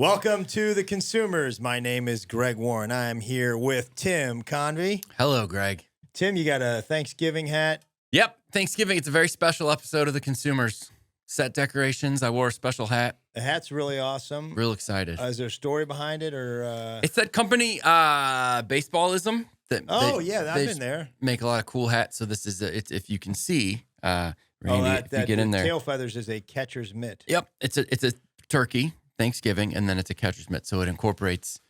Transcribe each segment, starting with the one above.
Welcome to The Consumers. My name is Greg Warren. I'm here with Tim Convy. Hello, Greg. Tim, you got a Thanksgiving hat? Yep, Thanksgiving. It's a very special episode of The Consumers. Set decorations. I wore a special hat. The hat's really awesome. Real excited. Is there a story behind it, or? It's that company, Baseballism. I've been there. Make a lot of cool hats. So this is if you can see, Randy, if you get in there. Tail feathers is a catcher's mitt. Yep, it's a turkey Thanksgiving, and then it's a catcher's mitt. So it incorporates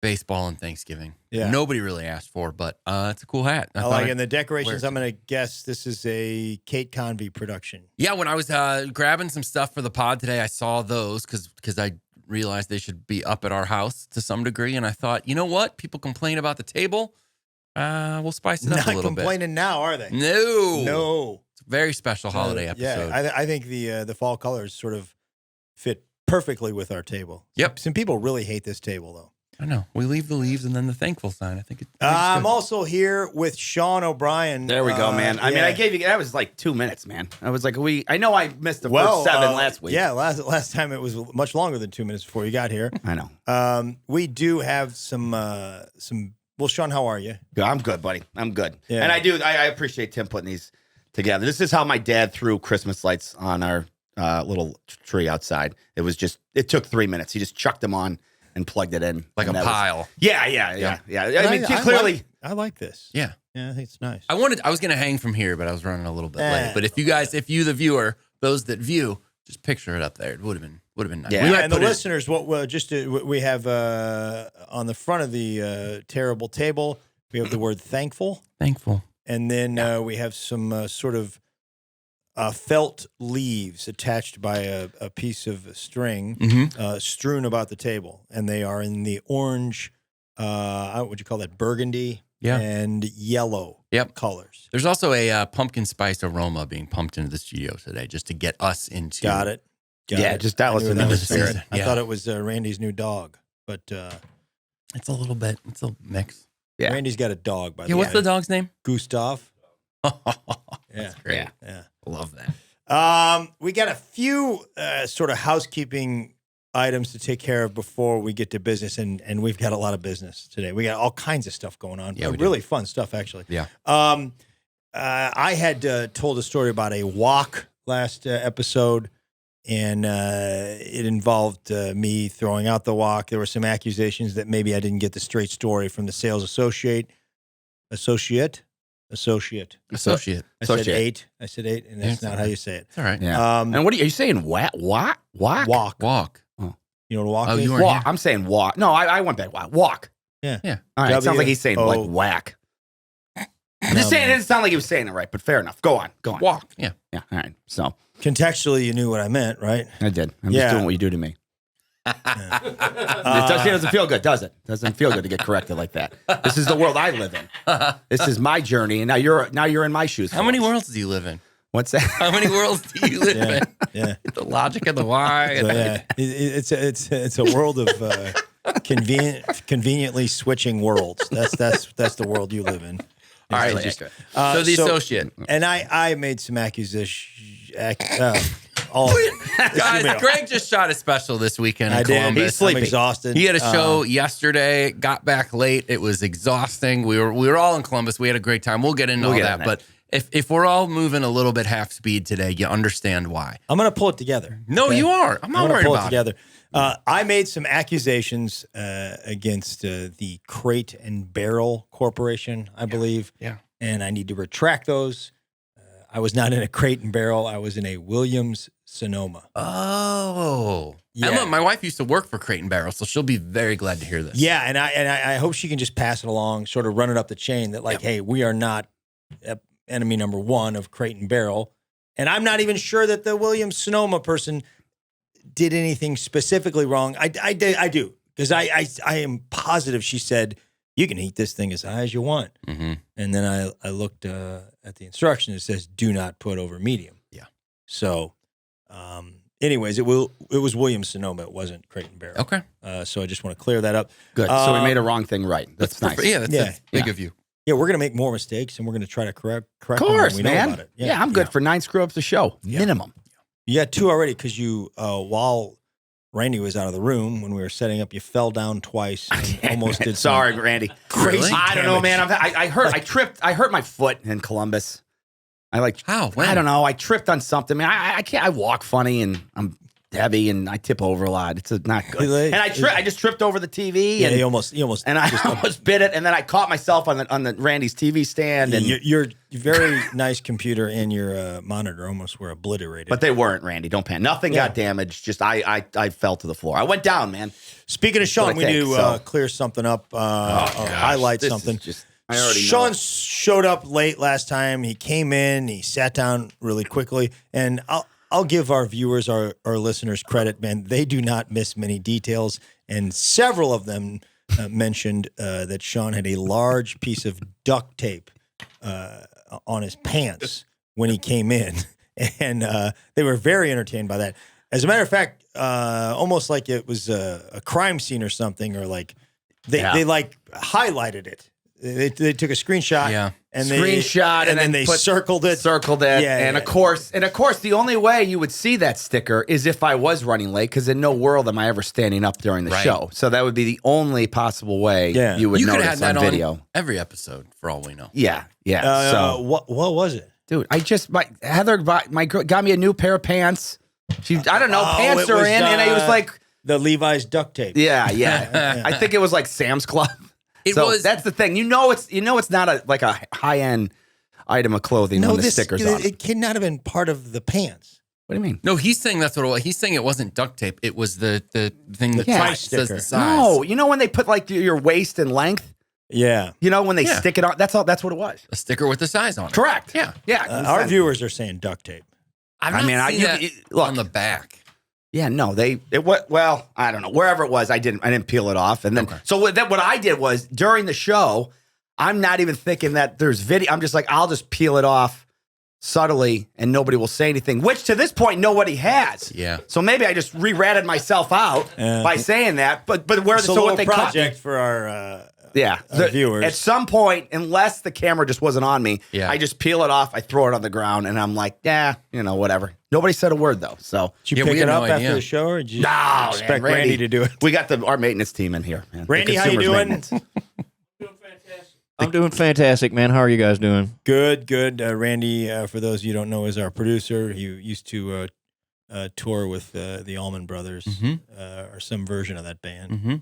baseball and Thanksgiving. Yeah. Nobody really asked for, but it's a cool hat. I like it. And the decorations, I'm going to guess this is a Kate Convy production. Yeah, when I was grabbing some stuff for the pod today, I saw those because I realized they should be up at our house to some degree. And I thought, you know what? People complain about the table. We'll spice it up a little bit. Not complaining now, are they? No. It's a very special holiday episode. Yeah, I think the fall colors sort of fit perfectly with our table. Yep. Some people really hate this table, though. I know. We leave the leaves and then the thankful sign. I think it's I'm also here with Sean O'Brien. There we go, man. I mean, I gave you, that was like 2 minutes, man. I was like, I know I missed the first 7 last week. Yeah, last time it was much longer than 2 minutes before you got here. I know. We do have some, well, Sean, how are you? I'm good, buddy. I'm good. Yeah. And I appreciate Tim putting these together. This is how my dad threw Christmas lights on our little tree outside. It took 3 minutes. He just chucked them on and plugged it in. like a pile. Yeah. I mean, clearly. I like this. Yeah. Yeah, I think it's nice. I was going to hang from here, but I was running a little bit late. But if you, the viewer, those that view, just picture it up there. It would have been nice. Yeah, and the listeners, we have on the front of the terrible table, we have the word thankful. Thankful. And then we have some sort of felt leaves attached by a piece of string strewn about the table. And they are in the orange, what would you call that, burgundy and yellow colors. There's also a pumpkin spice aroma being pumped into the studio today just to get us into. Got it. Just that was the spirit. I thought it was Randy's new dog, but it's a little bit. It's a mix. Yeah. Randy's got a dog, by the way. What's the dog's name? Gustav. That's great. Yeah. Love that. We got a few sort of housekeeping items to take care of before we get to business, and we've got a lot of business today. We got all kinds of stuff going on. Yeah, really fun stuff, actually. Yeah. I had told a story about a walk last episode, and it involved me throwing out the walk. There were some accusations that maybe I didn't get the straight story from the sales associate. I said eight, and that's not how you say it. It's all right. Yeah. And what are you saying? Walk? Walk. Oh. You know what a walk is? You weren't Walk. here. I'm saying walk. No, I went back. Walk. Yeah. All right. It sounds like he's saying like whack. I'm just saying, it didn't sound like he was saying it right, but fair enough. Go on. Walk. Yeah. Yeah. All right. So Contextually, you knew what I meant, right? I did. I'm just doing what you do to me. It doesn't feel good, does it? Doesn't feel good to get corrected like that. This is the world I live in. This is my journey, and now you're in my shoes. How many worlds do you live in? What's that? How many worlds do you live in? Yeah. The logic of the why. So, yeah. It's a world of conveniently switching worlds. That's the world you live in. All right. So the associate. And I made some accusations. Guys, Greg just shot a special this weekend in Columbus. He's sleeping. I'm exhausted. He had a show yesterday, got back late. It was exhausting. We were all in Columbus. We had a great time. We'll get into all that. But if we're all moving a little bit half speed today, you understand why. I'm going to pull it together. No, okay? You are. I'm not worried pull about it together. I made some accusations against the Crate and Barrel Corporation, I believe. Yeah. And I need to retract those. I was not in a Crate and Barrel. I was in a Williams Sonoma. Oh. Yeah. Emma, my wife used to work for Crate and Barrel, so she'll be very glad to hear this. Yeah, and I hope she can just pass it along, sort of run it up the chain that, like, hey, we are not enemy number one of Crate and Barrel. And I'm not even sure that the Williams Sonoma person did anything specifically wrong. I do, because I am positive she said, you can heat this thing as high as you want. Mm-hmm. And then I looked at the instructions. It says, do not put over medium. Yeah. So, anyways, it was Williams Sonoma. It wasn't Crate and Barrel. Okay. So I just want to clear that up. Good. So we made a wrong thing right. That's nice. Yeah, that's big of you. Yeah, we're going to make more mistakes, and we're going to try to correct of course, them when we know about it. Yeah, I'm good for 9 screw-ups a show. Minimum. You got 2 already because you, while Randy was out of the room when we were setting up. You fell down twice and almost did. Sorry, Randy. Crazy. Really? I don't know, damage. man. I tripped. I hurt my foot in Columbus. How? When? I don't know. I tripped on something. Man, I can't. I walk funny and I'm heavy and I tip over a lot. It's not good. And I just tripped over the TV. Yeah, and he almost and I almost bit it. And then I caught myself on the Randy's TV stand. And your very nice computer and your monitor almost were obliterated. but they weren't, Randy. Don't panic. Nothing got damaged. Just I fell to the floor. I went down, man. Speaking of Sean, That's we what I need think, to so. clear something up or highlight This is something. I already Sean know. showed up late last time. He came in, he sat down really quickly, and I'll give our viewers, our listeners credit, man. They do not miss many details, and several of them mentioned that Sean had a large piece of duct tape on his pants when he came in, and they were very entertained by that. As a matter of fact, almost like it was a crime scene or something, or like they like highlighted it. They took a screenshot, and then they circled it. And of course, the only way you would see that sticker is if I was running late, because in no world am I ever standing up during the show. So that would be the only possible way you would You could have notice had that on video. on every episode, for all we know. Yeah. So what was it, dude? Heather got me a new pair of pants. I don't know, pants are in, and it was like the Levi's duct tape. Yeah. I think it was like Sam's Club. That's the thing. It's not a high end item of clothing when the stickers on it. It could not have been part of the pants. What do you mean? No, he's saying that's what it was. He's saying it wasn't duct tape. It was the thing that price says sticker. the size. No, when they put like your waist and length. Yeah. When they stick it on. That's what it was. A sticker with the size on it. Correct. Yeah. Our viewers are saying duct tape. I've not seen that look on the back. Yeah, no, well, I don't know. Wherever it was, I didn't peel it off. And then, so what I did was during the show, I'm not even thinking that there's video. I'm just like, I'll just peel it off subtly and nobody will say anything, which to this point, nobody has. Yeah. So maybe I just re-ratted myself out by saying that. But where It's a so little what they project for our viewers. At some point, unless the camera just wasn't on me, I just peel it off, I throw it on the ground, and I'm like, whatever. Nobody said a word though. So did you pick it up after the show, or did you expect Randy to do it? We got our maintenance team in here, man. Randy, how you doing? I'm doing fantastic, man. How are you guys doing? Good. Randy, for those of you who don't know, is our producer. He used to tour with the Allman Brothers, or some version of that band.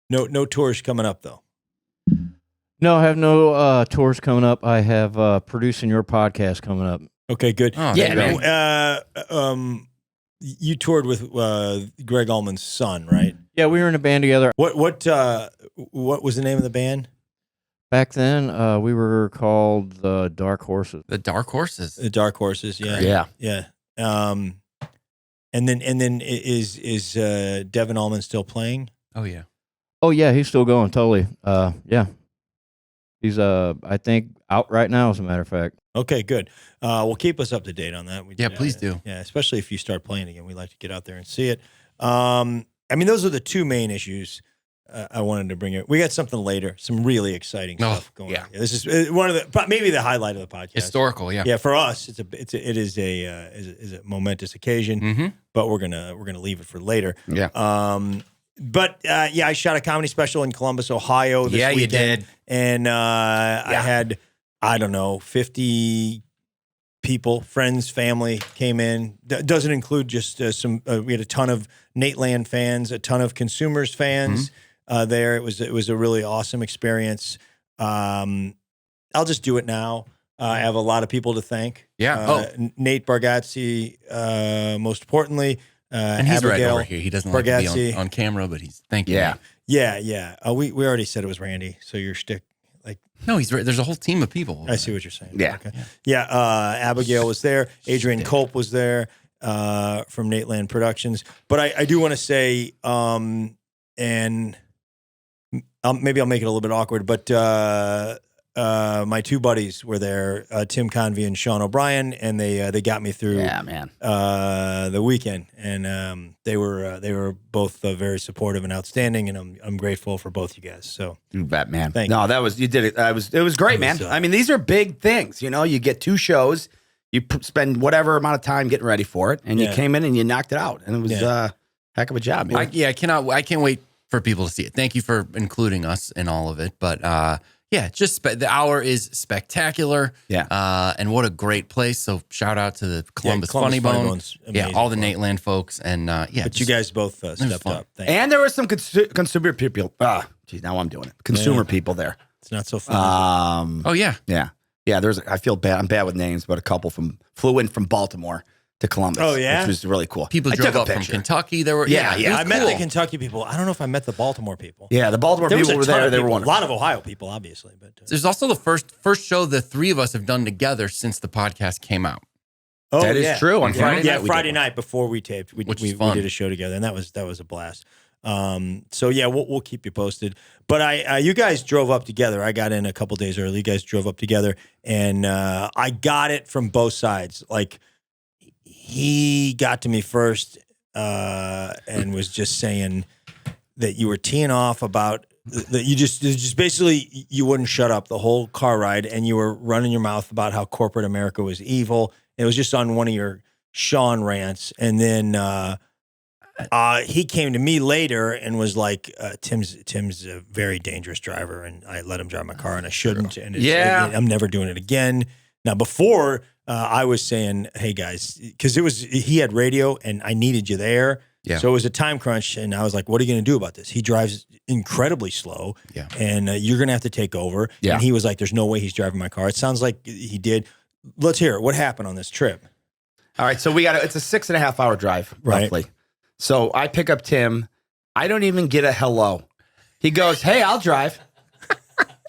No tours coming up though. No, I have no tours coming up. I have producing your podcast coming up. Okay, good. Oh, man. You toured with Greg Allman's son, right? Yeah, we were in a band together. What was the name of the band? Back then, we were called the Dark Horses. The Dark Horses. The Dark Horses, yeah. And then is Devin Allman still playing? Oh yeah. Oh yeah, he's still going totally. Yeah, he's I think out right now, as a matter of fact. Okay, good. Well, keep us up to date on that. Please do. Yeah, especially if you start playing again. We'd like to get out there and see it. Those are the two main issues I wanted to bring it. We got something later, some really exciting stuff going on. Yeah, this is one of the maybe the highlight of the podcast. Historical, yeah. Yeah, for us, it is a momentous occasion, but we're gonna leave it for later. Yeah. I shot a comedy special in Columbus, Ohio this weekend. You did. And I had, 50 people, friends, family came in. Doesn't include just we had a ton of Nateland fans, a ton of Consumers fans there. It was a really awesome experience. I'll just do it now. I have a lot of people to thank. Yeah. Nate Bargatze, most importantly. And he's Abigail right over here. He doesn't like to Bargatze. be on camera, but thank you. Yeah. We already said it was Randy, so your shtick. No, he's right. There's a whole team of people. I see what you're saying. Yeah. Okay. Abigail was there. Adrian Culp was there from Nateland Productions. But I do want to say, and maybe I'll make it a little bit awkward, but my two buddies were there, Tim Convy and Sean O'Brien, and they got me through the weekend, and they were both very supportive and outstanding, and I'm grateful for both you guys. So you bet, man. Thank you. That was you did it. It was great, man. I mean, these are big things. You get two shows. you spend whatever amount of time getting ready for it, and you came in and you knocked it out, and it was heck of a job, man. I can't wait for people to see it. Thank you for including us in all of it. But just the hour is spectacular. Yeah. And what a great place. So shout out to the Columbus Funny Bone. Yeah, all the Nateland folks. And but you guys both stepped up. Thank and there were some consumer people. Geez, now I'm doing it. Consumer people there. It's not so fun. Yeah. I feel bad. I'm bad with names, but a couple flew in from Baltimore to Columbus. Oh, yeah? Which was really cool. People drove up from Kentucky. There were I met the Kentucky people. I don't know if I met the Baltimore people. Yeah, the Baltimore people were there. They were wonderful. A lot of Ohio people, obviously. But there's also the first show the three of us have done together since the podcast came out. Oh, that is true. On Friday night. Yeah, Friday night before we taped, we did a show together, and that was a blast. So yeah, we'll keep you posted. But you guys drove up together. I got in a couple days early. You guys drove up together, and I got it from both sides. Like, he got to me first and was just saying that you were teeing off about that you just basically you wouldn't shut up the whole car ride, and you were running your mouth about how corporate America was evil. It was just on one of your Sean rants, and then he came to me later and was like, Tim's a very dangerous driver, and I let him drive my car, and I shouldn't. And I'm never doing it again. Now, before I was saying, hey guys, because he had radio and I needed you there. Yeah. So it was a time crunch, and I was like, what are you going to do about this? He drives incredibly slow, and you're going to have to take over. Yeah. And he was like, there's no way he's driving my car. It sounds like he did. Let's hear it. What happened on this trip? All right, so it's a 6.5 hour drive, roughly. Right. So I pick up Tim. I don't even get a hello. He goes, hey, I'll drive.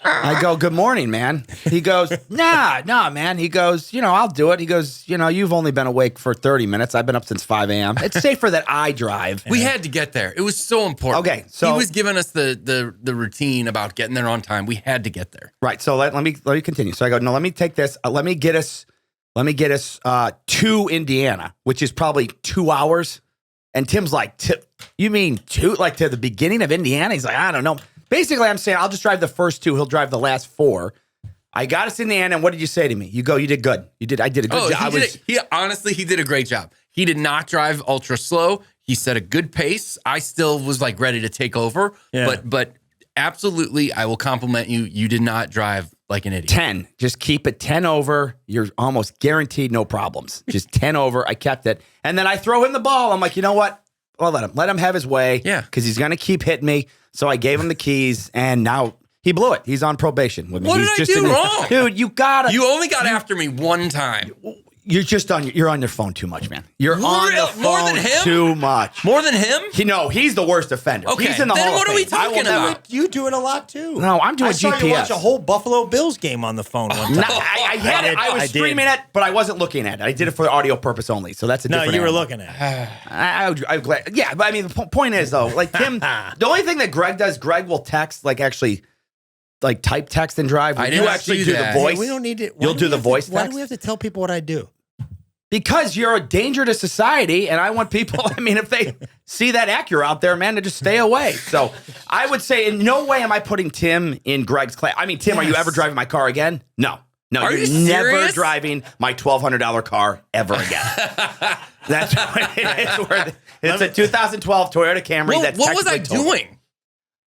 I go, good morning, man. He goes, nah, man. He goes, I'll do it. He goes, you've only been awake for 30 minutes. I've been up since 5 a.m. It's safer that I drive. We had to get there. It was so important. Okay, so he was giving us the routine about getting there on time. We had to get there. Right. So let me continue. So I go, no, let me take this. Let me get us to Indiana, which is probably 2 hours. And Tim's like, you mean two? Like to the beginning of Indiana? He's like, I don't know. Basically, I'm saying I'll just drive the first 2. He'll drive the last 4. I got us in the end, and what did you say to me? You go, you did good. I did a good job. He did a great job. He did not drive ultra slow. He set a good pace. I still was like ready to take over. Yeah. But absolutely, I will compliment you. You did not drive like an idiot. 10. Just keep it 10 over. You're almost guaranteed no problems. Just 10 over. I kept it. And then I throw him the ball. I'm like, you know what? Well, let him have his way. Yeah. Because he's going to keep hitting me. So I gave him the keys, and now he blew it. He's on probation with me. What did I do wrong? Dude, you only got after me one time. You're on your phone too much, man. You're on the phone more than him? Too much. More than him? He's the worst offender. Okay, he's in the Hall of Fame. Then what are we talking about? You do it a lot too. No, I'm doing GPS. I saw you watch a whole Buffalo Bills game on the phone one time. No, I had it. I was streaming it, but I wasn't looking at it. I did it for audio purpose only, so that's a different you were looking at it. I'm glad. Yeah, but I mean, the point is, though, like Tim, the only thing that Greg does, Greg will text, like actually like type text and drive. You actually do the voice. We don't need it. You'll do the voice text. Why do we have to tell people what I do? Because you're a danger to society, and I want people, if they see that Acura out there, man, to just stay away. So I would say in no way am I putting Tim in Greg's class. Tim, are you ever driving my car again? No, you're never driving my $1,200 car ever again. That's what it is. It's a 2012 Toyota Camry. Well, what was I doing?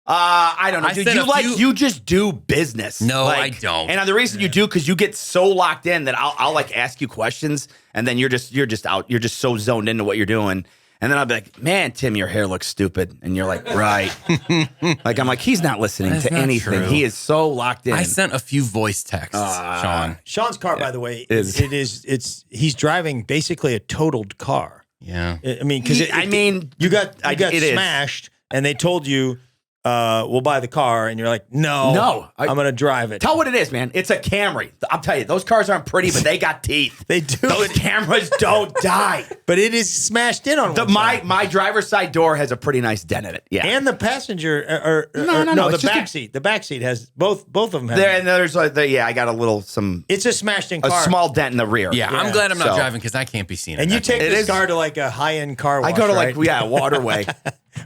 I don't know. Dude, you just do business. No, I don't. And the reason you do, because you get so locked in that I'll like ask you questions, and then you're just out. You're just so zoned into what you're doing. And then I'll be like, man, Tim, your hair looks stupid. And you're like, right. Like, I'm like, he's not listening to anything. True. He is so locked in. I sent a few voice texts, Sean. Sean's car, by the way, he's driving basically a totaled car. Yeah. Because you got smashed, and they told you, we'll buy the car, and you're like, no, I'm going to drive it. Tell what it is, man. It's a Camry. I'll tell you, those cars aren't pretty, but they got teeth. They do. Those cameras don't die. But it is smashed in on one side. My driver's side door has a pretty nice dent in it. Yeah. And the passenger, the back seat. The back seat has both of them have. And there's I got a little It's a smashed in car. A small dent in the rear. Yeah, I'm glad I'm not driving because I can't be seen. And you take this car to like a high-end car wash, I go to Waterway.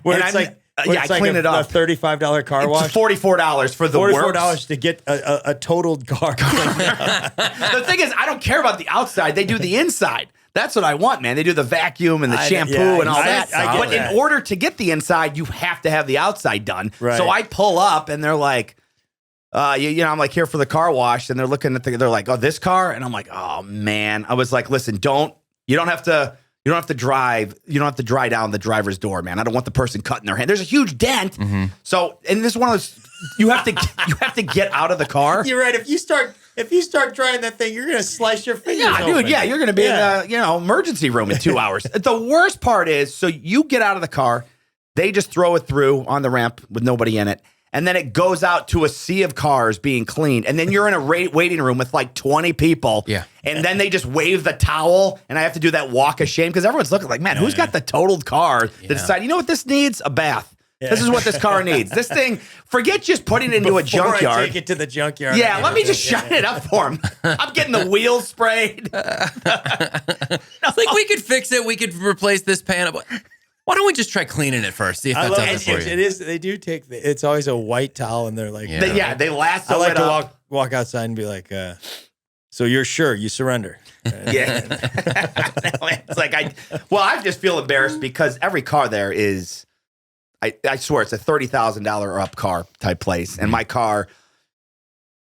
Where it's like Yeah, I clean it up. A $35 car wash. It's $44 for the $44 to get a totaled car. The thing is, I don't care about the outside. They do the inside. That's what I want, man. They do the vacuum and the shampoo and all that. But in order to get the inside, you have to have the outside done. Right. So I pull up and they're like, I'm like, here for the car wash. And they're looking at they're like, oh, this car? And I'm like, oh, man. I was like, listen, you don't have to drive. You don't have to dry down the driver's door, man. I don't want the person cutting their hand. There's a huge dent. Mm-hmm. So, and this is one of those, you have to get out of the car. You're right. If you start drying that thing, you're going to slice your fingers open. Dude, yeah, you're going to be in the emergency room in 2 hours. The worst part is, so you get out of the car, they just throw it through on the ramp with nobody in it, and then it goes out to a sea of cars being cleaned, and then you're in a waiting room with like 20 people, and then they just wave the towel, and I have to do that walk of shame because everyone's looking like, man, who's got the totaled car to decide, you know what this needs? A bath. Yeah. This is what this car needs. This thing, forget just putting it into a junkyard. I take it to the junkyard. Yeah, let me just shine it up for him. I'm getting the wheels sprayed. It's like we could fix it. We could replace this pan. Why don't we just try cleaning it first? See if that does it for you. It is. They do take. It's always a white towel, and they're like, they lasso. I like to walk outside and be like, so you're sure you surrender? Yeah. It's like I just feel embarrassed because every car there is. I swear it's a $30,000 or up car type place. And my car,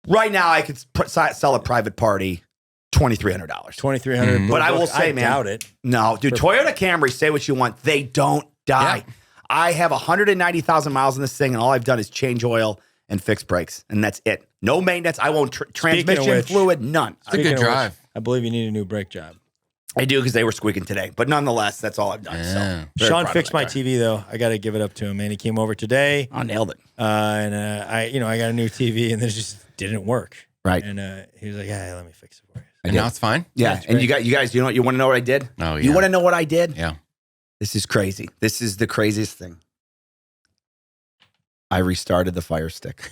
right now, I could sell a private party $2,300. $2,300. But I will say, man. I doubt it. No, dude, Toyota Camry, say what you want. They don't die. Yeah. I have 190,000 miles in this thing, and all I've done is change oil and fix brakes. And that's it. No maintenance. I won't transmission fluid, none. It's a good drive. I believe you need a new brake job. I do because they were squeaking today, but nonetheless, that's all I've done. Yeah. So Sean fixed my TV though. I got to give it up to him, man. He came over today. I nailed it. I got a new TV, and this just didn't work. Right. And he was like, "Yeah, let me fix it for you." And now it's fine. Yeah. And you guys, you want to know what I did? Oh yeah. You want to know what I did? Yeah. This is crazy. This is the craziest thing. I restarted the Fire Stick.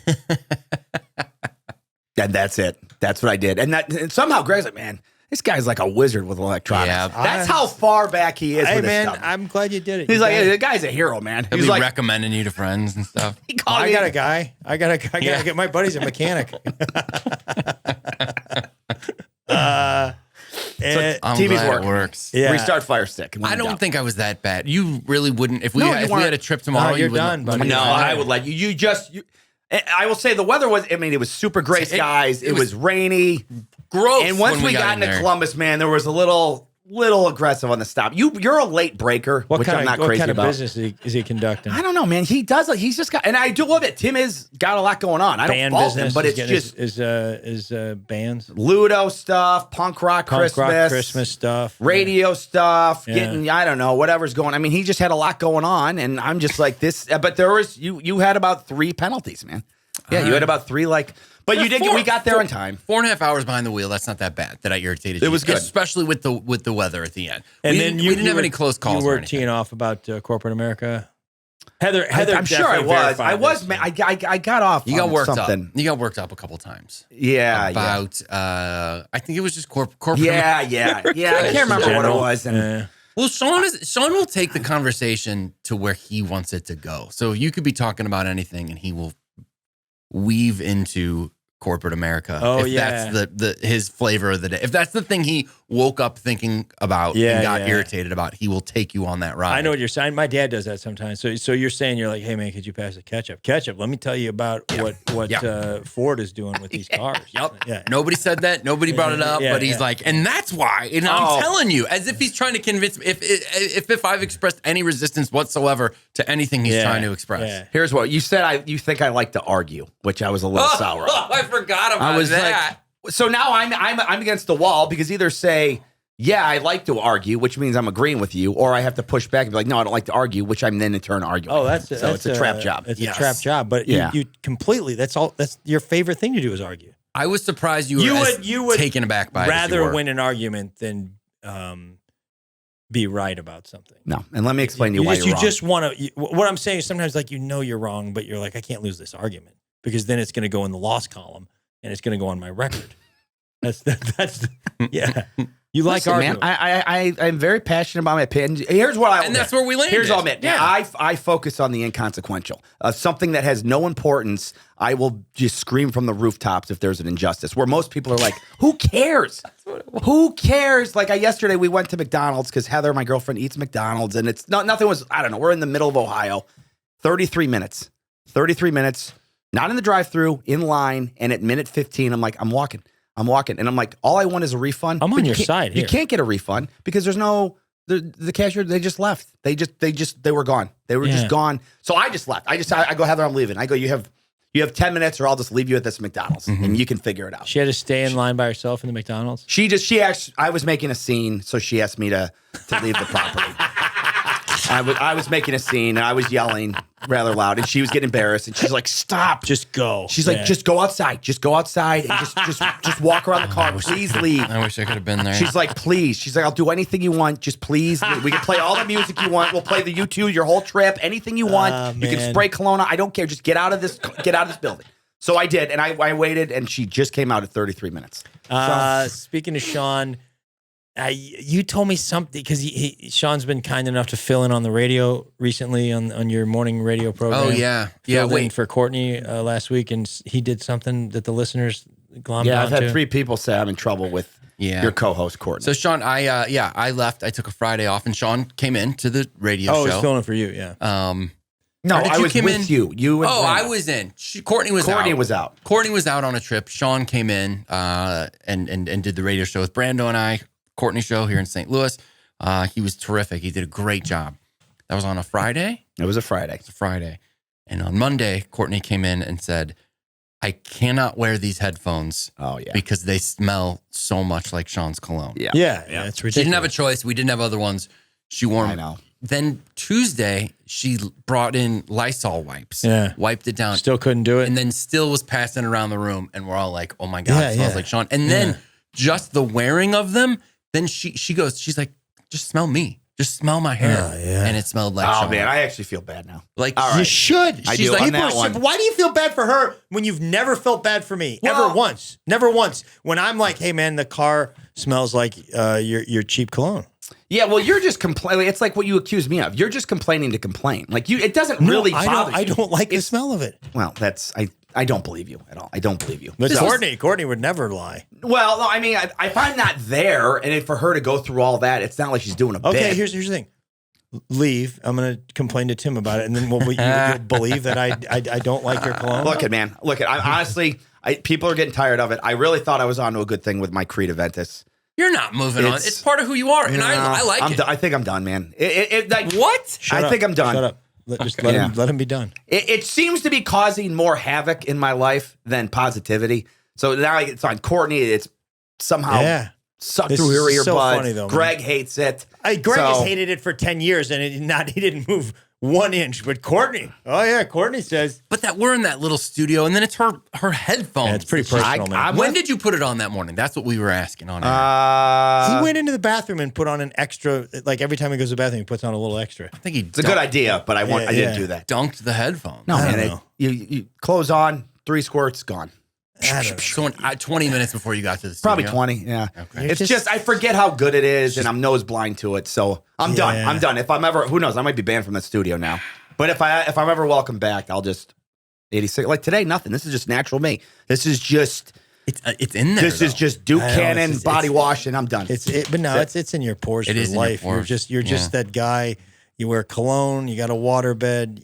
And that's it. That's what I did. And somehow Greg's like, man. This guy's like a wizard with electronics. Yeah, that's how far back he is. Hey, with man, this stuff. I'm glad you did it. He's like, hey, the guy's a hero, man. He'll He's be like recommending you to friends and stuff. I got a guy. I gotta get my buddy's a mechanic. TV's work. Works. Yeah. Restart Fire Stick. I don't think I was that bad. You really wouldn't. If we had a trip tomorrow, you're done. Buddy. No, I would let you. I will say the weather was. I mean, it was super gray skies. It was rainy. Gross. And once we got into Columbus, man, there was a little aggressive on the stop. You're a late breaker, which I'm not crazy about. What kind of business is he conducting? I don't know, man. He does. He's just got, and I do love it. Tim has got a lot going on. I don't fault him, but it's just is bands, Ludo stuff, punk rock Christmas stuff, radio stuff, getting I don't know whatever's going. I mean, he just had a lot going on, and I'm just like this. But there was you had about 3 penalties, man. Yeah, you had about 3 But you did. We got there in time. 4.5 hours behind the wheel. That's not that bad. That I irritated you. It was good, especially with the weather at the end. And we didn't have any close calls. You were teeing off about corporate America. Heather, I'm sure I was. I got off. You got worked something. up. You got worked up a couple times. Yeah. About. I think it was just corporate. Yeah. I can't remember what it was. Well, Sean will take the conversation to where he wants it to go. So you could be talking about anything, and he will weave into corporate America. Oh, that's his flavor of the day. If that's the thing he woke up thinking about and got irritated about, he will take you on that ride. I know what you're saying. My dad does that sometimes. So you're saying, you're like, hey man, could you pass the ketchup? Ketchup. Let me tell you about what Ford is doing with these cars. Yep. Yeah. Nobody said that. Nobody brought it up. But he's like, and that's why. And I'm telling you, as if he's trying to convince me. If I've expressed any resistance whatsoever to anything he's trying to express. Yeah. Here's what you said. You think I like to argue, which I was a little sour. I forgot about that. So now I'm against the wall because either say, yeah, I like to argue, which means I'm agreeing with you, or I have to push back and be like, no, I don't like to argue, which I'm then in turn arguing. Oh, it's a trap job. It's a trap job, but you completely. That's your favorite thing to do is argue. I was surprised you were taken aback by it. Rather win an argument than be right about something. No, and let me explain to you why you're wrong. You just want to. What I'm saying is sometimes like you're wrong, but you're like I can't lose this argument because then it's going to go in the loss column and it's going to go on my record. That's yeah. You like Listen, arguing. man, I'm very passionate about my opinion. Here's what I'll And admit. that's where we landed. Here's what I'll admit. Yeah. I focus on the inconsequential. Something that has no importance, I will just scream from the rooftops if there's an injustice. Where most people are like, who cares? Who cares? Like yesterday, we went to McDonald's because Heather, my girlfriend, eats McDonald's. And nothing was, I don't know, we're in the middle of Ohio. 33 minutes. 33 minutes. Not in the drive-thru, in line. And at minute 15, I'm like, I'm walking. And I'm like, all I want is a refund. I'm But on you your can't- side here. You can't get a refund because there's no the cashier. They just left. They were gone. They were just gone. So I just left. I go, Heather, I'm leaving. I go, you have 10 minutes, or I'll just leave you at this McDonald's, and you can figure it out. She had to stay in line by herself in the McDonald's. She asked. I was making a scene, so she asked me to leave the property. I was making a scene, and I was yelling rather loud, and she was getting embarrassed, and she's like, "Stop, Just go. She's like, just go outside, and just walk around the car. Please leave. I wish I could have been there. She's like, please. She's like, I'll do anything you want. Just please. We can play all the music you want. We'll play the U2, your whole trip, anything you want. You can man. spray cologne. I don't care. Just get out of this building. So I did, and I waited, and she just came out at 33 minutes. Speaking of Sean, you told me something because Sean's been kind enough to fill in on the radio recently on your morning radio program. Oh, yeah. Filled in Wait. for Courtney last week, and he did something that the listeners glommed Yeah, I've onto. had 3 people say I'm in trouble with your co-host, Courtney. So Sean, I left. I took a Friday off, and Sean came in to the radio Oh, show. he's filling for you, yeah. no, did I you was come with in? you. You and I Brenda. was in. Courtney was out. Courtney was out on a trip. Sean came in and did the radio show with Brando and I. Courtney show here in St. Louis. He was terrific. He did a great job. That was on a Friday. It was a Friday. It's a Friday. And on Monday, Courtney came in and said, I cannot wear these headphones because they smell so much like Sean's cologne. Yeah. Yeah, it's ridiculous. She didn't have a choice. We didn't have other ones. She wore them. I know. Then Tuesday, she brought in Lysol wipes. Yeah. Wiped it down. Still couldn't do it. And then still was passing around the room. And we're all like, oh my God, Yeah, it smells yeah. like Sean. And then just the wearing of them, then she's like, just smell me. Just smell my hair. Oh, yeah. And it smelled like Oh, Sean. man, I actually feel bad now. Like, All right. You should. I She's do like, on people that are one. why do you feel bad for her when you've never felt bad for me? Well- Ever once. Never once. When I'm like, hey, man, the car smells like your cheap cologne. Yeah, well, you're just complaining. It's like what you accuse me of. You're just complaining to complain. Like it doesn't really bother you. I don't like the smell of it. Well, I don't believe you at all. I don't believe you. But So- Courtney would never lie. Well, no, I mean, if I'm not there, and for her to go through all that, it's not like she's doing a bit. Okay, here's the thing. Leave. I'm going to complain to Tim about it, and then you'll believe that I don't like your cologne. Look at man. Look at. Honestly, people are getting tired of it. I really thought I was onto a good thing with my Creed Aventus. you're not moving on. It's part of who you are. And I like it. I think I'm done, man. What? I think I'm done. Shut up. Let him be done. It seems to be causing more havoc in my life than positivity. So now it's on Courtney. It's somehow sucked This through her is earbuds. so funny, though, man. Greg hates it. Greg has hated it for 10 years, and he didn't move 1 inch. But Courtney, Courtney says. But we're in that little studio, and then it's her headphones. Yeah, it's pretty personal, man. When did you put it on that morning? That's what we were asking on air. He went into the bathroom and put on an extra, like every time he goes to the bathroom, he puts on a little extra. I think It's a good idea, but I didn't do that. dunked the headphones. No, I don't man. know. You close on, 3 squirts, gone. So 20 minutes before you got to the studio? Probably 20, yeah. Okay. It's just I forget how good it is, and I'm nose blind to it. So I'm done. I'm done. If I'm ever, who knows? I might be banned from the studio now. But if I'm ever welcome back, I'll just 86. Like today, nothing. This is just natural me. This is just It's in there. this is just Duke I know, Cannon it's body wash, and I'm done. But no, it's in your pores It for is in your life. pores. You're just that guy. You wear cologne. You got a waterbed.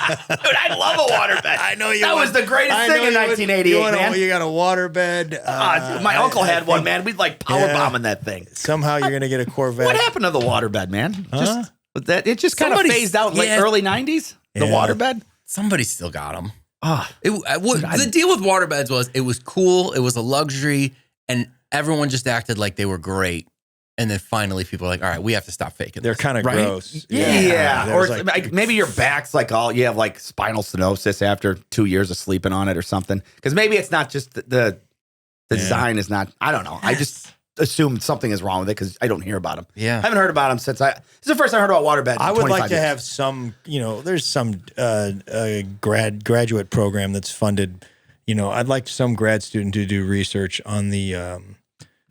Dude, I love a waterbed. I know you. That was the greatest thing in 1988, man. You got a waterbed. Dude, my uncle had one, man. We'd like power bombing that thing. Somehow you're gonna get a Corvette. What happened to the waterbed, man? Huh? It just kind of Somebody's- phased out in like yeah. early 90s. The Yeah. waterbed. Somebody still got them. Ah, The deal with waterbeds was it was cool, it was a luxury, and everyone just acted like they were great. And then finally, people are like, "All right, we have to stop faking." They're this." kind of Right? gross. yeah. There's Or like- like, maybe your back's like you have like spinal stenosis after 2 years of sleeping on it or something. Because maybe it's not just the design is not. I don't know. I just assume something is wrong with it because I don't hear about them. Yeah. I haven't heard about them since this is the first time I heard about waterbed. I would like to years. have some, there's some graduate program that's funded. I'd like some grad student to do research on the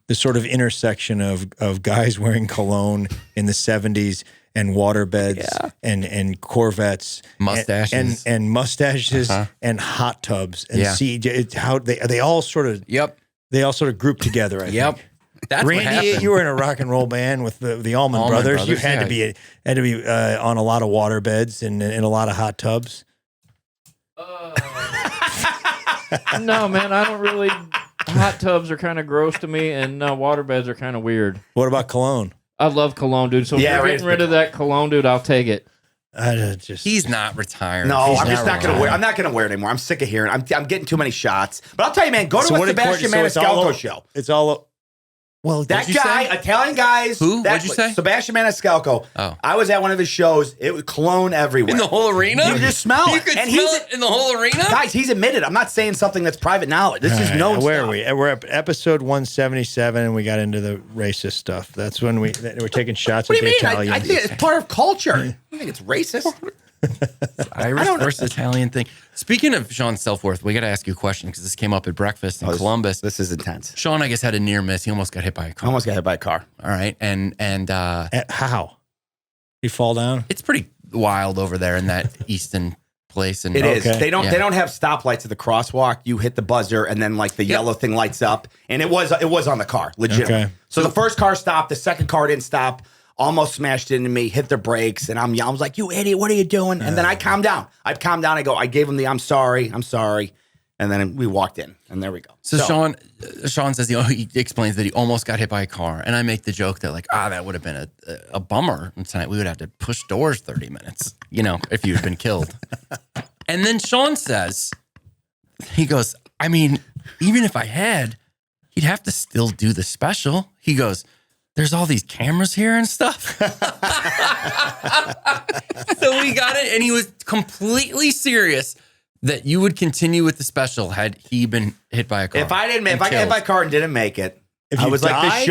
the sort of intersection of guys wearing cologne in the 70s and waterbeds and Corvettes, mustaches and mustaches and hot tubs, and see how they all sort of group together. I think. That's Randy, what happened. you were in a rock and roll band with the Allman Brothers. You had to be on a lot of waterbeds and in a lot of hot tubs. No, man, I don't really. Hot tubs are kind of gross to me, and waterbeds are kind of weird. What about cologne? I love cologne, dude. So if you're getting rid of that cologne, dude, I'll take it. He's not retired. No, I'm just not gonna wear. I'm not gonna wear it anymore. I'm sick of hearing. I'm getting too many shots. But I'll tell you, man, go to a Sebastian Maniscalco show. It's all. Well, that guy, Italian guys. Who? What'd you say? Sebastian Maniscalco. Oh. I was at one of his shows. It was cologne everywhere. In the whole arena? You just smell it. You could smell it in the whole arena? Guys, he's admitted. I'm not saying something that's private knowledge. This is known Where stuff. are we? We're at episode 177, and we got into the racist stuff. That's when we're taking shots What at do you the mean? Italians. I think it's part of culture. I think it's racist. Irish versus Italian thing. Speaking of Sean's self-worth, we got to ask you a question because this came up at breakfast in Columbus. This is intense. Sean, I guess, had a near miss. He almost got hit by a car. Almost got hit by a car. All right. And how? He fall down? It's pretty wild over there in that Easton place. And It is. They don't have stoplights at the crosswalk. You hit the buzzer and then like the yellow thing lights up. And it was on the car, legit. Okay. So the first car stopped, the second car didn't stop. Almost smashed into me, hit the brakes, and I was like, "You idiot! What are you doing?" And then I calmed down. I gave him the "I'm sorry," and then we walked in, and there we go. So Sean says he explains that he almost got hit by a car, and I make the joke that like, that would have been a bummer. And tonight we would have to push doors 30 minutes, if you'd been killed. And then Sean says, he goes, I mean, even if I had, he'd have to still do the special. He goes, there's all these cameras here and stuff. So we got it, and he was completely serious that you would continue with the special had he been hit by a car. If I got hit by a car and didn't make it, I was like,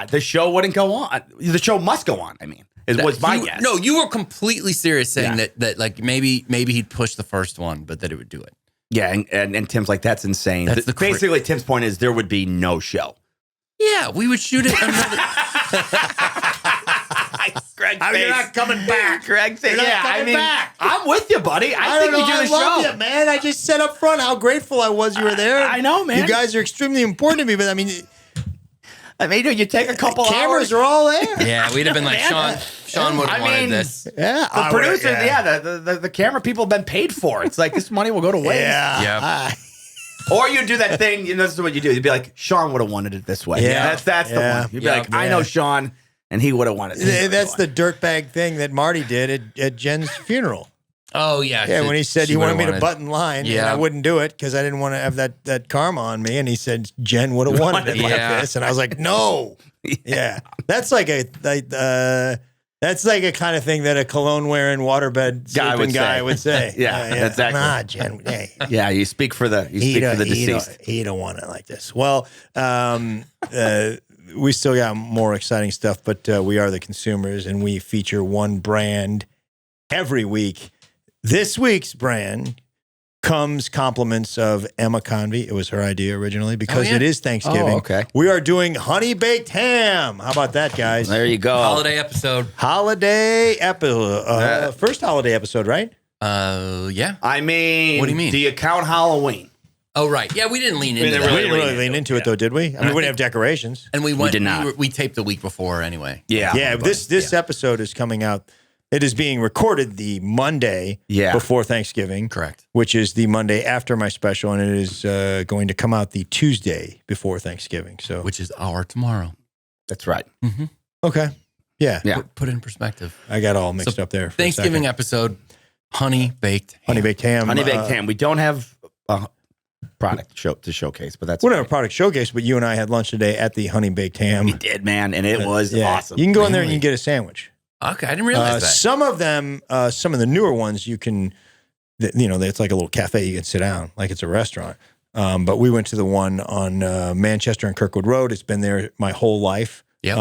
the show wouldn't go on. The show must go on. I mean, was my guess. No, you were completely serious saying that like maybe he'd push the first one, but that it would do it. Yeah, and Tim's like, that's insane. Basically, Tim's point is there would be no show. Yeah, we would shoot it another. You're not coming back. Greg said, back. I'm with you, buddy. I think you do the show. I love you, man. I just said up front how grateful I was you were there. I know, man. You guys are extremely important to me, but I mean, you take a couple cameras are all there. Yeah, we'd have been like, Sean would have wanted this. Yeah. The producers, the camera people have been paid for. It's like, this money will go to waste. Yeah. Or you do that thing, this is what you do. You'd be like, Sean would have wanted it this way. Yeah. That's the one. You'd be like, I know Sean, and he would have wanted it. That's the dirtbag thing that Marty did at Jen's funeral. Oh, yeah. Yeah, when he said he wanted me to button line, and I wouldn't do it because I didn't want to have that karma on me. And he said, Jen would have wanted it like this. And I was like, no. Yeah. That's like a kind of thing that a cologne wearing waterbed guy would say. Yeah, exactly. Nah, Jen. Hey. Yeah, you speak for the deceased. He don't want it like this. Well, we still got more exciting stuff, but we are the consumers, and we feature one brand every week. This week's brand comes compliments of Emma Convy. It was her idea originally because it is Thanksgiving. Oh, okay. We are doing honey baked ham. How about that, guys? There you go. Holiday episode. First holiday episode, right? Yeah. I mean, what do you mean? Do you count Halloween? Oh, right. Yeah, we didn't lean into that. We didn't really lean into it, though, did we? I mean, we didn't have decorations. And we did not. We taped the week before anyway. Yeah. Yeah, this episode is coming out. It is being recorded the Monday before Thanksgiving. Correct. Which is the Monday after my special, and it is going to come out the Tuesday before Thanksgiving. So, which is our tomorrow. That's right. Mm-hmm. Okay. Yeah. Put it in perspective. I got all mixed up there. Thanksgiving episode, honey baked ham. Honey baked ham. Honey baked ham. We don't have a product to showcase, but that's we don't have a product showcase. But you and I had lunch today at the honey baked ham. We did, man, and it was awesome. You can go in there and you can get a sandwich. Okay, I didn't realize that. Some of them, some of the newer ones, you can, it's like a little cafe. You can sit down like it's a restaurant. But we went to the one on Manchester and Kirkwood Road. It's been there my whole life. Yep.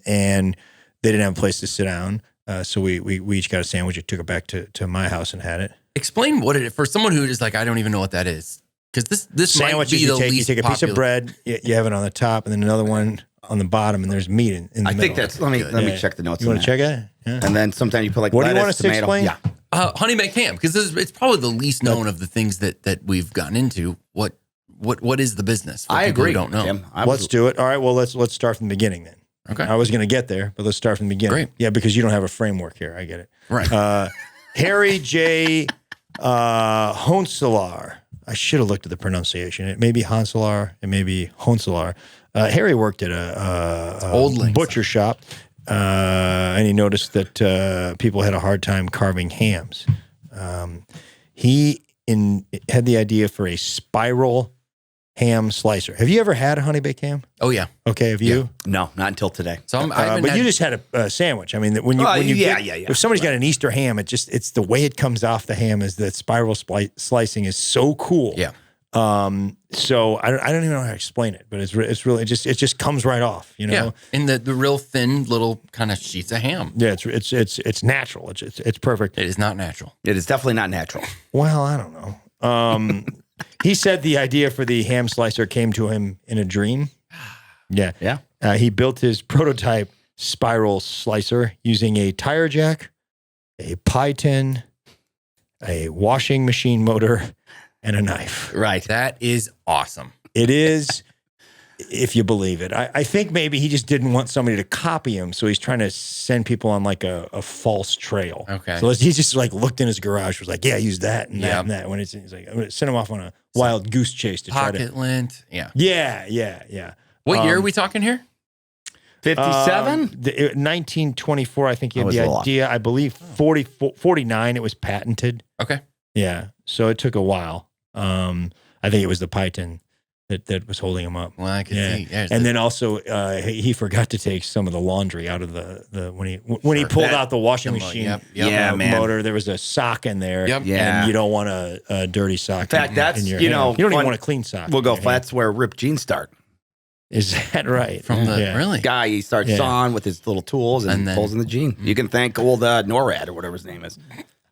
And they didn't have a place to sit down. So we each got a sandwich. I took it back to my house and had it. Explain what it is for someone who is like, I don't even know what that is. Because this sandwich might be you take a piece of bread, you have it on the top, and then another one on the bottom, and there's meat in the I middle. think that's. Let me check the notes. You on want to that. check it? Yeah. And then sometimes you put like What do you lettuce, want us to tomato. explain? Yeah. Honey baked ham, because it's probably the least known of the things that we've gotten into. What is the business? For I people who agree. Don't know. Tim. Let's do it. All right. Well, let's start from the beginning then. Okay. I was going to get there, but let's start from the beginning. Great. Yeah, because you don't have a framework here. I get it. Right. Harry J. Honselar. I should have looked at the pronunciation. It may be Honselar. It may be Honselar. Harry worked at a Old Links. butcher shop, and he noticed that people had a hard time carving hams. He had the idea for a spiral ham slicer. Have you ever had a honey baked ham? Oh yeah. Okay, have you? No, not until today. So But you just had a sandwich. I mean, when you yeah. If somebody's got an Easter ham, it's the way it comes off the ham is that spiral slicing is so cool. Yeah. So I don't even know how to explain it, but it's really it just comes right off. You know. Yeah. In the real thin little kind of sheets of ham. Yeah. It's natural. It's perfect. It is not natural. It is definitely not natural. Well, I don't know. He said the idea for the ham slicer came to him in a dream. Yeah. Yeah. He built his prototype spiral slicer using a tire jack, a pie tin, a washing machine motor, and a knife. Right. That is awesome. It is, if you believe it. I think maybe he just didn't want somebody to copy him, so he's trying to send people on like a false trail. Okay. So he just like looked in his garage, was like, yeah, use that and that Yep. and that. When he's like, I'm going to send him off on a wild goose chase to try to. Pocket lint. Yeah. Yeah. What year are we talking here? 57? 1924, I think he That had was the a lot. idea. I believe 49, it was patented. Okay. Yeah. So it took a while. I think it was the python that was holding him up. Well, I can Yeah. see. Yeah, And then also he forgot to take some of the laundry out of the when he pulled out the washing machine Yep. Yeah, man. motor. There was a sock in there. Yep. Yeah. And you don't want a dirty sock. In fact, that's, in your you hand. know, you don't even fun- want a clean sock. We'll go. in your hand. That's where ripped jeans start. Is that right? From the Yeah. really? Guy, he starts Yeah. sawing with his little tools and, And then- pulls in the jean. You can thank old NORAD or whatever his name is.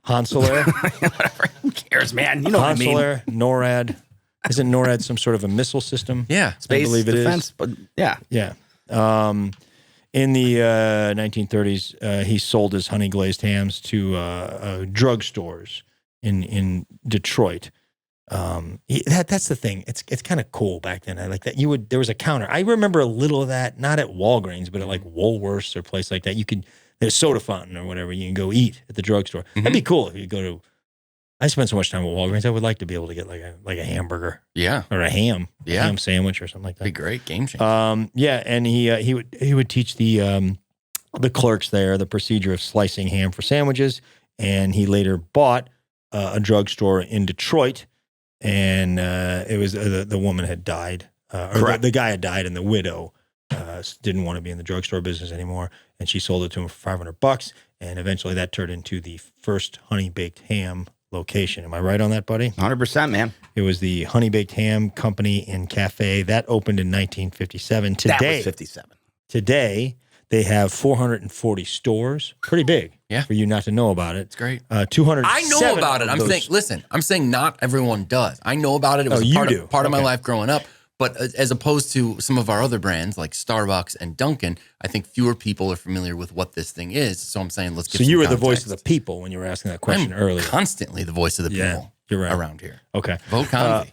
Hanseler, Whatever. Who cares, man? You know what I mean. Hanseler, NORAD. Isn't NORAD some sort of a missile system? Yeah. Space believe it is. defense, but yeah. Yeah. In the 1930s, he sold his honey glazed hams to drugstores in Detroit. That's the thing. It's kind of cool back then. I like that. There was a counter. I remember a little of that, not at Walgreens, but at like Woolworths or a place like that. There's soda fountain or whatever. You can go eat at the drugstore. That'd be cool if you go to. I spend so much time at Walgreens. I would like to be able to get like a hamburger Yeah. or a ham sandwich or something like that. Be great. Game changer. Yeah, and he would teach the clerks there the procedure of slicing ham for sandwiches, and he later bought a drugstore in Detroit, and it was the woman had died, or the guy had died, and the widow didn't want to be in the drugstore business anymore, and she sold it to him for $500, and eventually that turned into the first honey baked ham location. Am I right on that, buddy? 100%, man. It was the Honey Baked Ham Company and Cafe that opened in 1957. That was 57. Today, they have 440 stores. Pretty big. Yeah. For you not to know about it. It's great. 207. I know about it. of those- I'm saying not everyone does. I know about it. It was you a do. part of my Okay. life growing up. But as opposed to some of our other brands like Starbucks and Dunkin', I think fewer people are familiar with what this thing is. So I'm saying let's get So some you were the voice of context. the people when you were asking that question I'm earlier. constantly the voice of the Yeah, people you're right. around here. Okay. Vote Convy.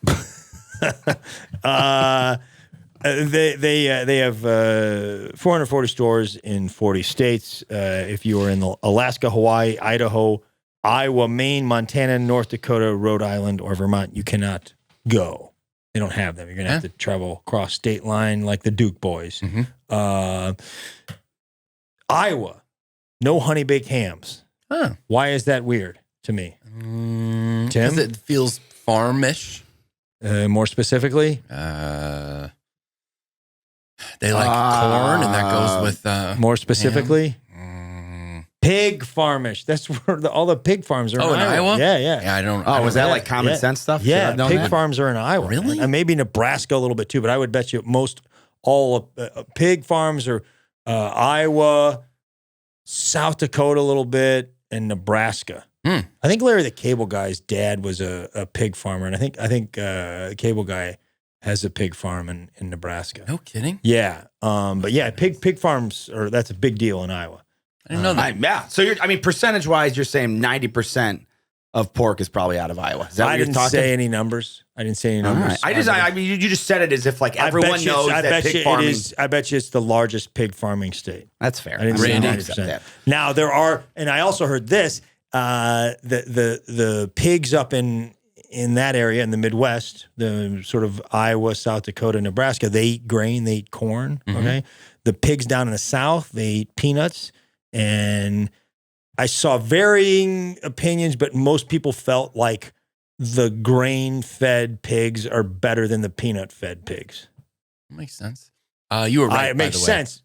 They have 440 stores in 40 states. If you are in Alaska, Hawaii, Idaho, Iowa, Maine, Montana, North Dakota, Rhode Island, or Vermont, you cannot go. They don't have them. You're going to have to travel across state line like the Duke boys. Iowa, no honey baked hams. Huh. Why is that weird to me? Tim? Because it feels farmish. More specifically? They like corn, and that goes with More specifically? ham. Pig farmish. That's where all the pig farms are. Oh, in Iowa? Yeah. Yeah, I don't. Oh, was that yeah, like common yeah. sense stuff? Should I Yeah, have known pig that? farms are in Iowa. Really? And maybe Nebraska a little bit too, but I would bet you all pig farms are Iowa, South Dakota a little bit, and Nebraska. Hmm. I think Larry the Cable Guy's dad was a pig farmer, and I think Cable Guy has a pig farm in Nebraska. No kidding. Yeah. But yeah, pig farms that's a big deal in Iowa. I didn't know that. Yeah. So percentage wise, you're saying 90% of pork is probably out of Iowa. Is that I what you're didn't talking? say any numbers. I didn't say any All numbers. right. I mean, you just said it as if like everyone knows that pig farming. I bet you it's the largest pig farming state. That's fair. I didn't say Randy. 90%. Now there are, and I also heard this. The pigs up in that area in the Midwest, the sort of Iowa, South Dakota, Nebraska, they eat grain, they eat corn. Mm-hmm. Okay, the pigs down in the South, they eat peanuts, and I saw varying opinions, but most people felt like the grain-fed pigs are better than the peanut-fed pigs. Makes sense. You were right. It makes sense.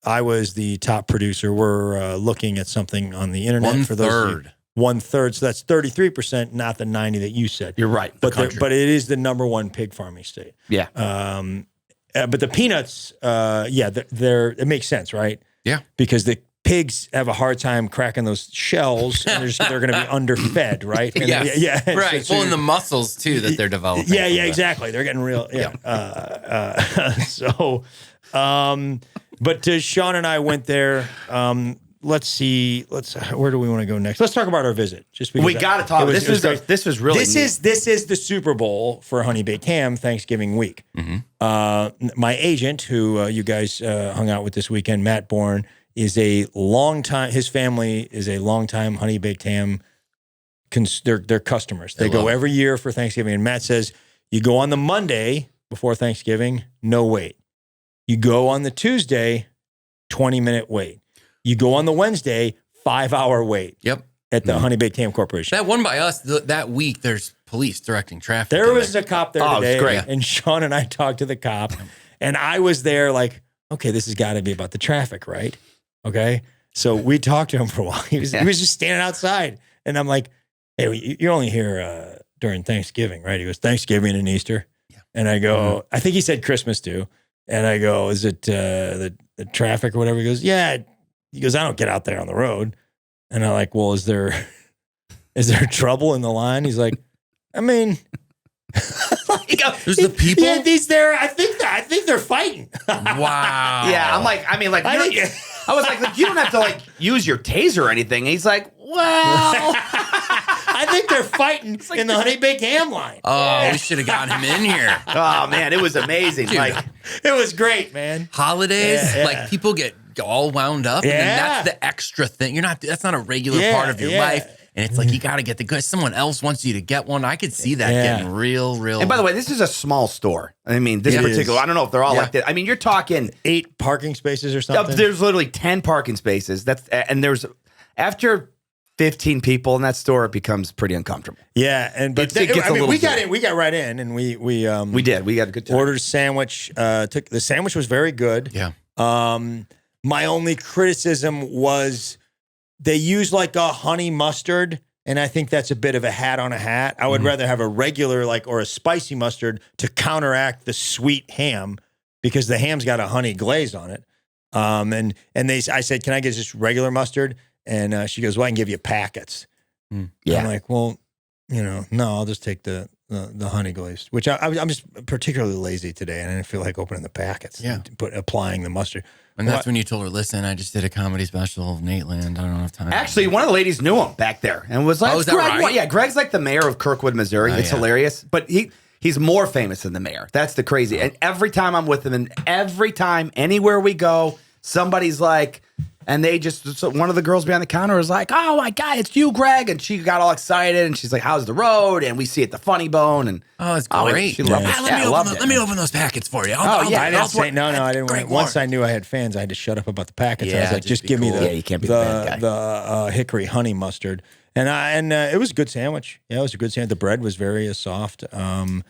I was the top producer. We're looking at something on the internet for those. 1/3. So that's 33%, not the 90 that you said. You're right. But it is the number one pig farming state. Yeah. But the peanuts, it makes sense, right? Yeah. Because the pigs have a hard time cracking those shells, and they're going to be underfed, right? And Yeah. Right. So Well, and the muscles too that they're developing. Yeah, exactly. They're getting real. Yeah. But Sean and I went there. Let's see. Where do we want to go next? Let's talk about our visit. Just because we got to talk. This was really. This is the Super Bowl for Honey Baked Ham Thanksgiving week. Mm-hmm. My agent, who you guys hung out with this weekend, Matt Bourne, is a long time. His family is a long time Honey Baked Ham. They're customers. They go every year for Thanksgiving. And Matt says you go on the Monday before Thanksgiving, no wait. You go on the Tuesday, 20-minute wait. You go on the Wednesday, 5-hour wait. Yep. At the Honey Baked Ham Corporation. That one by us, that week, there's police directing traffic. There was a cop there today. It's great. And Sean and I talked to the cop. And I was there like, okay, this has got to be about the traffic, right? Okay. So we talked to him for a while. He was just standing outside. And I'm like, hey, you're only here during Thanksgiving, right? He goes, Thanksgiving and Easter. Yeah. And I go, I think he said Christmas too. And I go, is it the traffic or whatever? He goes, yeah. He goes, I don't get out there on the road. And I'm like, well, is there trouble in the line? He's like, I mean, there's the people. Yeah, these there. I think they're fighting. Wow. Yeah, I'm like, I was like, you don't have to like use your taser or anything. And he's like, well, I think they're fighting in the Honey Baked Ham line. Oh, we should have gotten him in here. Oh man, it was amazing. Dude. Like, it was great, man. Holidays, like people get all wound up, and then that's the extra thing. That's not a regular part of your life. And it's like, you got to get the good. Someone else wants you to get one. I could see that getting real. And by the way, this is a small store. I mean, this particular, I don't know if they're all like that. I mean, you're talking 8 parking spaces or something. There's literally 10 parking spaces. And there's, after 15 people in that store, it becomes pretty uncomfortable. Yeah. We got right in and we did. We got a good time. Ordered a sandwich. The sandwich was very good. Yeah. My only criticism was they use like a honey mustard, and I think that's a bit of a hat on a hat. I would rather have a regular or a spicy mustard to counteract the sweet ham, because the ham's got a honey glaze on it. I said, can I get just regular mustard? And she goes, well, I can give you packets. Yeah. I'm like, well, no, I'll just take the honey glazed, which I'm just particularly lazy today, and I didn't feel like opening the packets. And applying the mustard. And that's when you told her, listen, I just did a comedy special of Nateland. I don't have time. Actually, one of the ladies knew him back there and was like, oh, is that right? Yeah, Greg's like the mayor of Kirkwood, Missouri. It's hilarious. But he's more famous than the mayor. That's the crazy. And every time I'm with him, and every time anywhere we go, somebody's like, and one of the girls behind the counter is like, oh my God, it's you, Greg. And she got all excited and she's like, how's the road? And we see it at the Funny Bone. And it's great. She loved it. Let me open those packets for you. I didn't say, no, I didn't. Once I knew I had fans, I had to shut up about the packets. I was like, just give me you can't be the bad guy. the hickory honey mustard. And it was a good sandwich. Yeah, it was a good sandwich. The bread was very soft. And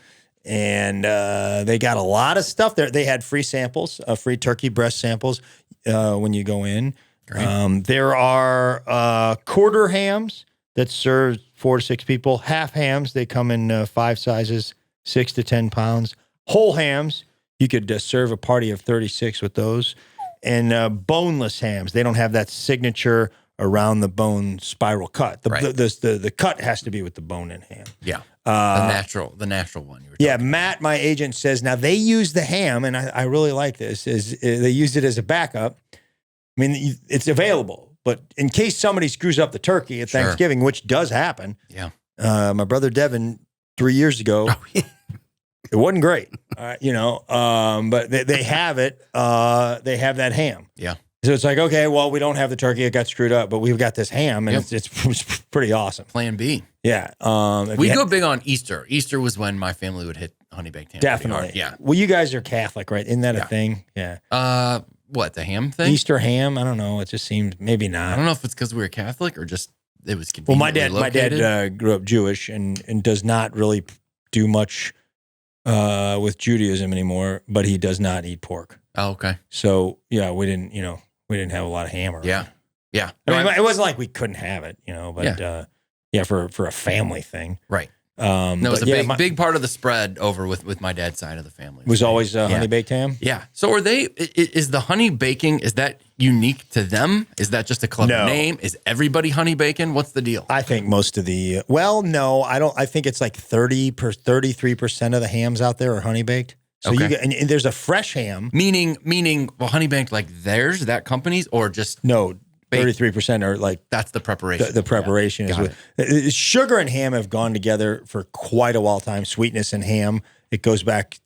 they got a lot of stuff there. They had free samples, free turkey breast samples when you go in. There are quarter hams that serve 4 to 6 people. Half hams, they come in 5 sizes, 6 to 10 pounds. Whole hams, you could serve a party of 36 with those. And boneless hams, they don't have that signature around the bone spiral cut. The cut has to be with the bone in ham. Yeah. The natural one. You were Yeah, talking Matt, my agent, says now they use the ham, and I really like this. Is they used it as a backup. I mean, it's available, but in case somebody screws up the turkey at Thanksgiving, which does happen. Yeah. My brother Devin 3 years ago. It wasn't great, but they have it. They have that ham. Yeah. So it's like, okay, well, we don't have the turkey. It got screwed up, but we've got this ham, and it's pretty awesome. Plan B. Yeah. We go big on Easter. Easter was when my family would hit honey baked ham. Definitely. Yeah. Well, you guys are Catholic, right? Isn't that a thing? Yeah. What, the ham thing? Easter ham? I don't know. It just seemed maybe not. I don't know if it's because we were Catholic or just it was convenient. Well, my dad grew up Jewish and does not really do much with Judaism anymore, but he does not eat pork. Oh, okay. So yeah, we didn't have a lot of ham. Yeah. I mean, it wasn't like we couldn't have it, but for a family thing. Right. No, it was a big part of the spread over with my dad's side of the family. Was always honey baked ham? Yeah. So is the honey baking, is that unique to them? Is that just a clever name? Is everybody honey bacon? What's the deal? I think most of the, no, I don't. I think it's like 33% of the hams out there are honey baked. So and there's a fresh ham. Meaning, well, honey baked like theirs, that company's, or just no. 33% are like that's the preparation. The preparation is sugar and ham have gone together for quite a while time. Sweetness and ham, it goes back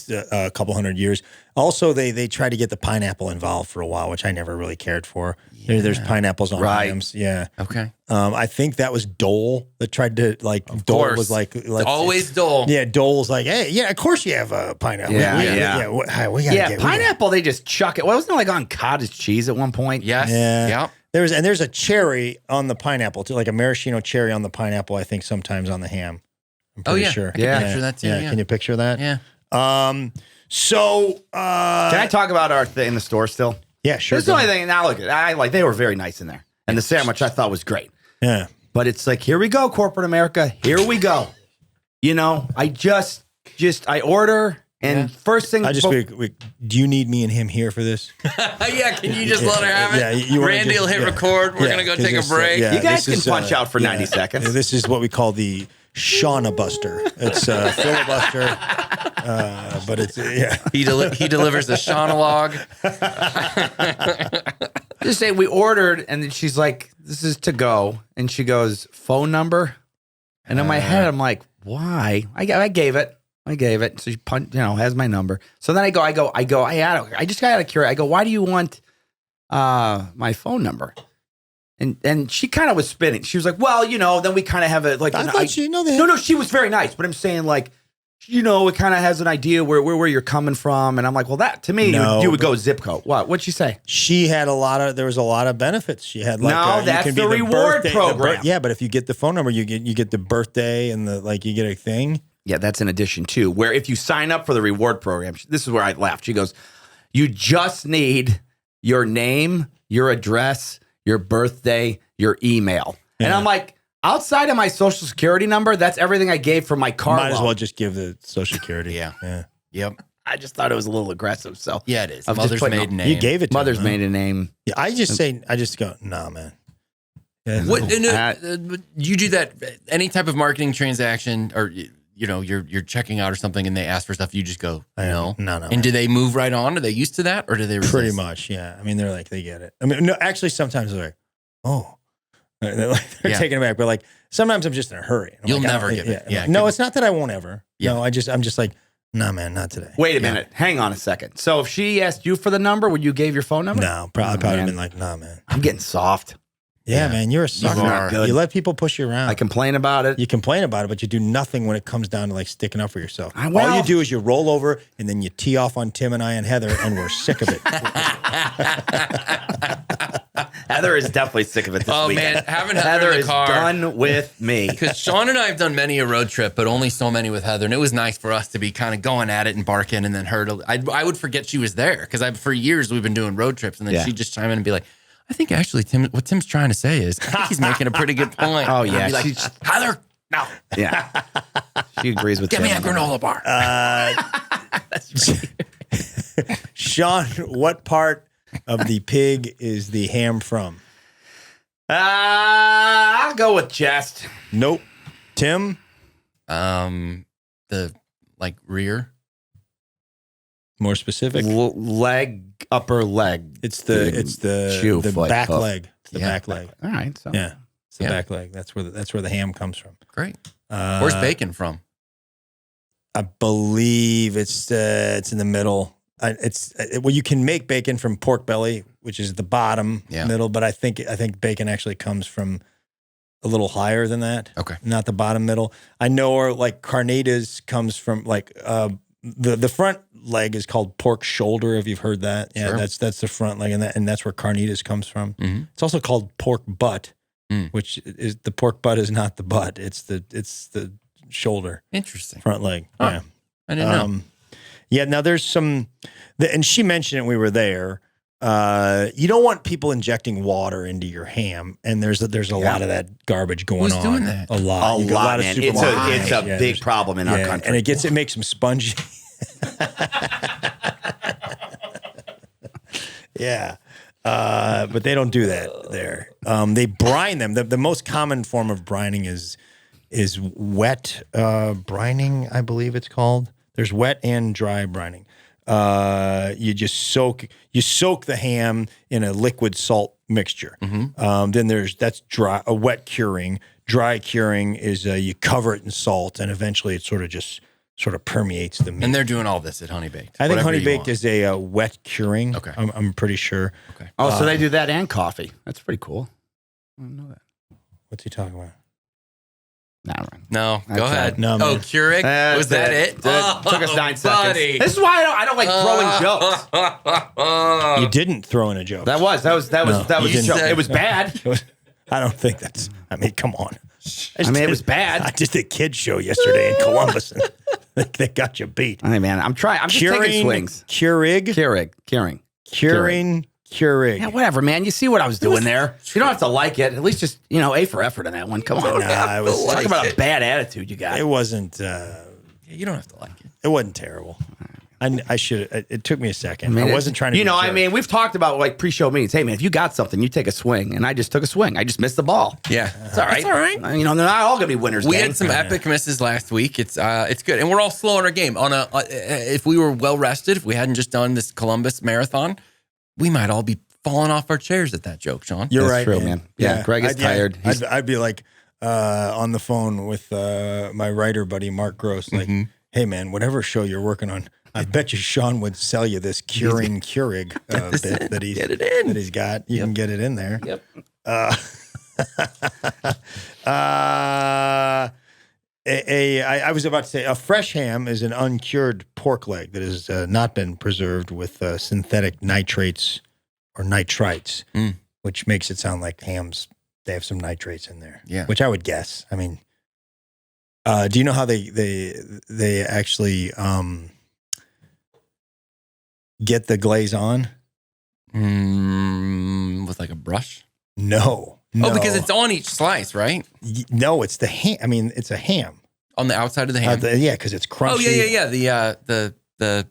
a couple hundred years. Also, they tried to get the pineapple involved for a while, which I never really cared for. Yeah. There's pineapples on hams. Yeah. Okay. I think that was Dole that tried to Dole was like always Dole. Yeah, Dole's like, hey, yeah, of course you have a pineapple. We gotta pineapple. They just chuck it. Well, wasn't it like on cottage cheese at one point? Yes. Yeah. There's a cherry on the pineapple too, like a maraschino cherry on the pineapple. I think sometimes on the ham. I'm pretty sure. I can picture that too. Yeah. Can you picture that? Yeah. So can I talk about our thing in the store still? Yeah, sure. There's the only thing. Now look, they were very nice in there, and the sandwich I thought was great. Yeah, but it's like, here we go, corporate America. Here we go. I I order, and first thing. Do you need me and him here for this? Yeah, can you just let her have it? Yeah, Randy will hit record. We're gonna go take a break. You guys can punch out for 90 seconds. This is what we call the Shauna Buster. It's filibuster, but it's He delivers the Shauna log. Just say we ordered, and then she's like, "This is to go," and she goes, "Phone number," and in my head I'm like, "Why?" I gave it. So she has my number. So then I just got out of curiosity. I go, "Why do you want my phone number?" And she kind of was spinning. She was like, "Well, then we kind of have a like." I thought she that. No, she was very nice, but I'm saying like, it kind of has an idea where you're coming from, and I'm like, well, that to me, you would go zip code. What'd she say? She had there was a lot of benefits. She had that's the reward program. Yeah, but if you get the phone number, you get the birthday and you get a thing. Yeah, that's in addition too. Where if you sign up for the reward program, this is where I laughed. She goes, "You just need your name, your address, your birthday, your email," and I'm like. Outside of my social security number, that's everything I gave for my car Might loan. as well just give the social security. Yeah. Yep. I just thought it was a little aggressive. So yeah, it is. Mother's maiden name. You gave it to Mother's him, maiden name. Yeah, I just go, nah, man. Yeah, what, you do that, any type of marketing transaction or, you're checking out or something and they ask for stuff, you just go, no. And do they move right on? Are they used to that or do they resist? Pretty much, yeah. I mean, they're like, they get it. I mean, no, actually, sometimes they're like, oh. They're taken aback, but sometimes I'm just in a hurry. You'll never give it. Yeah. No, it's not that I won't ever. Yeah. No, I'm just like, nah, man, not today. Wait a minute. Hang on a second. So if she asked you for the number, would you give your phone number? No, probably been like, nah, man. I'm getting soft. Yeah, man, you're a sucker. You let people push you around. I complain about it. You complain about it, but you do nothing when it comes down to sticking up for yourself. All you do is you roll over and then you tee off on Tim and I and Heather, and we're sick of it. Heather is definitely sick of it this weekend. Oh, man, having Heather in the car. Heather is done with me. Because Sean and I have done many a road trip, but only so many with Heather. And it was nice for us to be kind of going at it and barking and then her to... I would forget she was there because for years we've been doing road trips and then she'd just chime in and be like, I think actually what Tim's trying to say is I think he's making a pretty good point. Oh, yeah. Like, Heather, no. Yeah. She agrees with Give me a granola bar. That's right. Sean, what part of the pig is the ham from? I'll go with chest. Nope. Tim? The like rear. More specific. Upper leg. It's the Shoe, the foot, back hoof. leg. It's the back leg. All right. So Yeah. It's the Yeah. back leg. That's where the ham comes from. Great. Where's bacon from? I believe it's in the middle. You can make bacon from pork belly, which is the bottom middle, but I think bacon actually comes from a little higher than that. Okay. Not the bottom middle. I know, or like carnitas comes from like the front leg is called pork shoulder, if you've heard that. Yeah, Sure. that's the front leg, and that's where carnitas comes from. Mm-hmm. It's also called pork butt, which is the pork butt is not the butt. It's the shoulder. Interesting. Front leg. Huh. Yeah. I didn't know. Yeah, now there's some, and she mentioned it, we were there. You don't want people injecting water into your ham, and there's a lot of that garbage going Who's on. doing that? A lot. a lot, man. It's supermarkets. a big problem in our country. And it makes them spongy. Yeah. But they don't do that there. They brine them. The most common form of brining is wet brining, I believe it's called. There's wet and dry brining. You just soak the ham in a liquid salt mixture. Then that's dry, a wet curing. Dry curing is you cover it in salt, and eventually it sort of permeates the meat. And they're doing all this at Honey Baked. I think Whatever Honey you Baked want. is a wet curing. Okay. I'm pretty sure. Okay. Oh, so they do that and coffee. That's pretty cool. I didn't know that. What's he talking about? Nah, right. No, That's go ahead. No, man. Keurig? Was that it? Took us 9 seconds. buddy. This is why I don't like throwing jokes. You didn't throw in a joke. That was you a joke. didn't. It was bad. I don't think that's. I mean, come on. It was bad. I did the kids show yesterday in Columbus, and they got you beat. Hey man, I'm trying. I'm just taking swings. Keurig, Curing. Keurig. Yeah, whatever, man. You see what I was doing there. You don't have to like it. At least just A for effort on that one. Come on. Nah, Talk about a bad attitude you got. It wasn't. You don't have to like it. It wasn't terrible. I should. It took me a second. I I wasn't trying to. You be a know, jerk. we've talked about like pre-show meetings. Hey, man, if you got something, you take a swing. And I just took a swing. I just missed the ball. Yeah. It's all right. It's all right. They're not all gonna be winners. We gang. had some epic misses last week. It's good, and we're all slow in our game. If we were well rested, if we hadn't just done this Columbus marathon, we might all be falling off our chairs at that joke, Sean. You're That's right, true, man. Yeah, Greg is tired. I'd be like on the phone with my writer buddy Mark Gross, like, hey man, whatever show you're working on, I bet you Sean would sell you this curing Keurig bit that he's got. You can get it in there. Yep. I was about to say a fresh ham is an uncured pork leg that has not been preserved with synthetic nitrates or nitrites, which makes it sound like hams, they have some nitrates in there. Yeah. Which I would guess. I mean, do you know how they actually get the glaze on? With like a brush? No. Oh, because it's on each slice, right? No, it's the ham. I mean, it's a ham. On the outside of the ham. Yeah, because it's crunchy. Oh yeah. The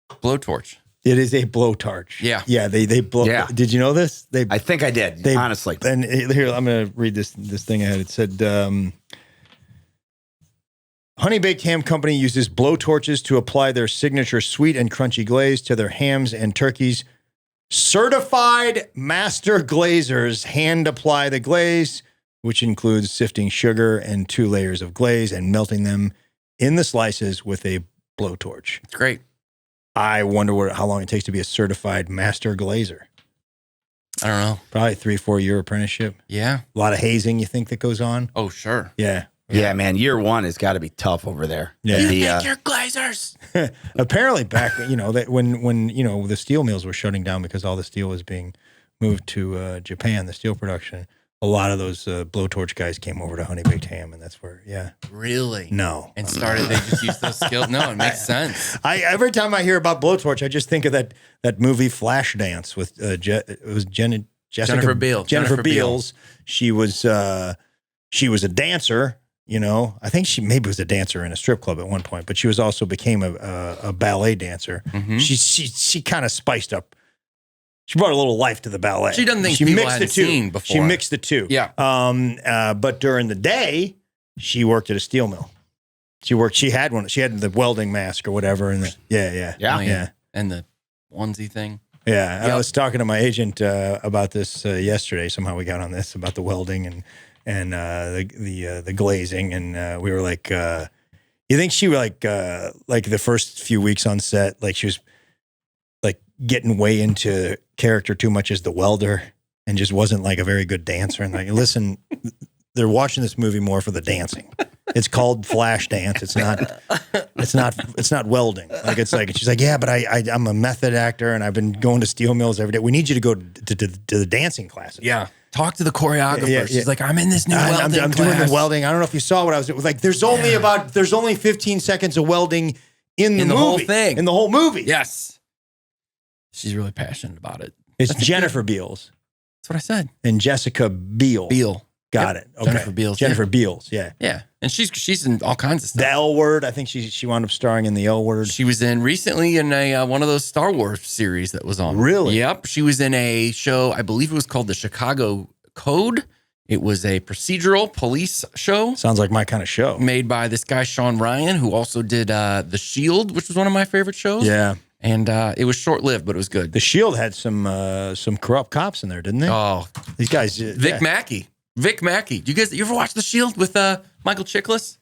blowtorch. It is a blowtorch. Yeah. Yeah, they blow. Yeah. Did you know this? I think I did. Honestly. And here, I'm going to read this thing I had. It said, Honey Baked Ham Company uses blowtorches to apply their signature sweet and crunchy glaze to their hams and turkeys. Certified master glazers hand apply the glaze, which includes sifting sugar and 2 layers of glaze and melting them in the slices with a blowtorch. It's great. I wonder how long it takes to be a certified master glazer. I don't know. Probably 3-4 year apprenticeship. Yeah. A lot of hazing, you think, that goes on? Oh, sure. Yeah. Yeah, man. Year 1 has got to be tough over there. Yeah. You The, think you're glazers. Apparently back, that when the steel mills were shutting down because all the steel was being moved to Japan, the steel production, a lot of those blowtorch guys came over to Honey Baked Ham, and that's where, yeah. Really? No. And they just used those skills? No, it makes sense. Every time I hear about blowtorch, I just think of that movie Flashdance with it was Jennifer Beals. Jennifer Beals. She was a dancer. I think she maybe was a dancer in a strip club at one point, but she became a ballet dancer. Mm-hmm. She kind of spiced up. She brought a little life to the ballet. She doesn't think people hadn't seen before. She mixed the two. Yeah. But during the day, she worked at a steel mill. She had one. She had the welding mask or whatever. And Yeah. yeah. And the onesie thing. Yeah, Yep. I was talking to my agent about this yesterday. Somehow we got on this about the welding and the glazing, and we were like, you think she like the first few weeks on set, like she was like getting way into character too much as the welder, and just wasn't like a very good dancer. And like, listen, they're watching this movie more for the dancing. It's called Flashdance. It's not welding. Like she's like, yeah, but I'm a method actor and I've been going to steel mills every day. We need you to go to the dancing classes. Yeah. Talk to the choreographer. Yeah. She's like, I'm in this new welding I'm class. doing the welding. I don't know if you saw what I was doing. Like, there's only 15 seconds of welding in the movie. Whole thing. In the whole movie. Yes. She's really passionate about it. It's Jennifer Beals That's what I said. and Jessica Biel. Got it. Okay. Jennifer Beals. Jennifer Beals. Yeah. Yeah. And she's in all kinds of stuff. The L Word. I think she wound up starring in the L Word. She was in recently in a one of those Star Wars series that was on. Really? Yep. She was in a show, I believe it was called The Chicago Code. It was a procedural police show Sounds like my kind of show. made by this guy, Sean Ryan, who also did The Shield, which was one of my favorite shows. Yeah. And it was short-lived, but it was good. The Shield had some corrupt cops in there, didn't they? Oh, These guys. Vic Mackey. Vic Mackey. You ever watch The Shield with Michael Chiklis?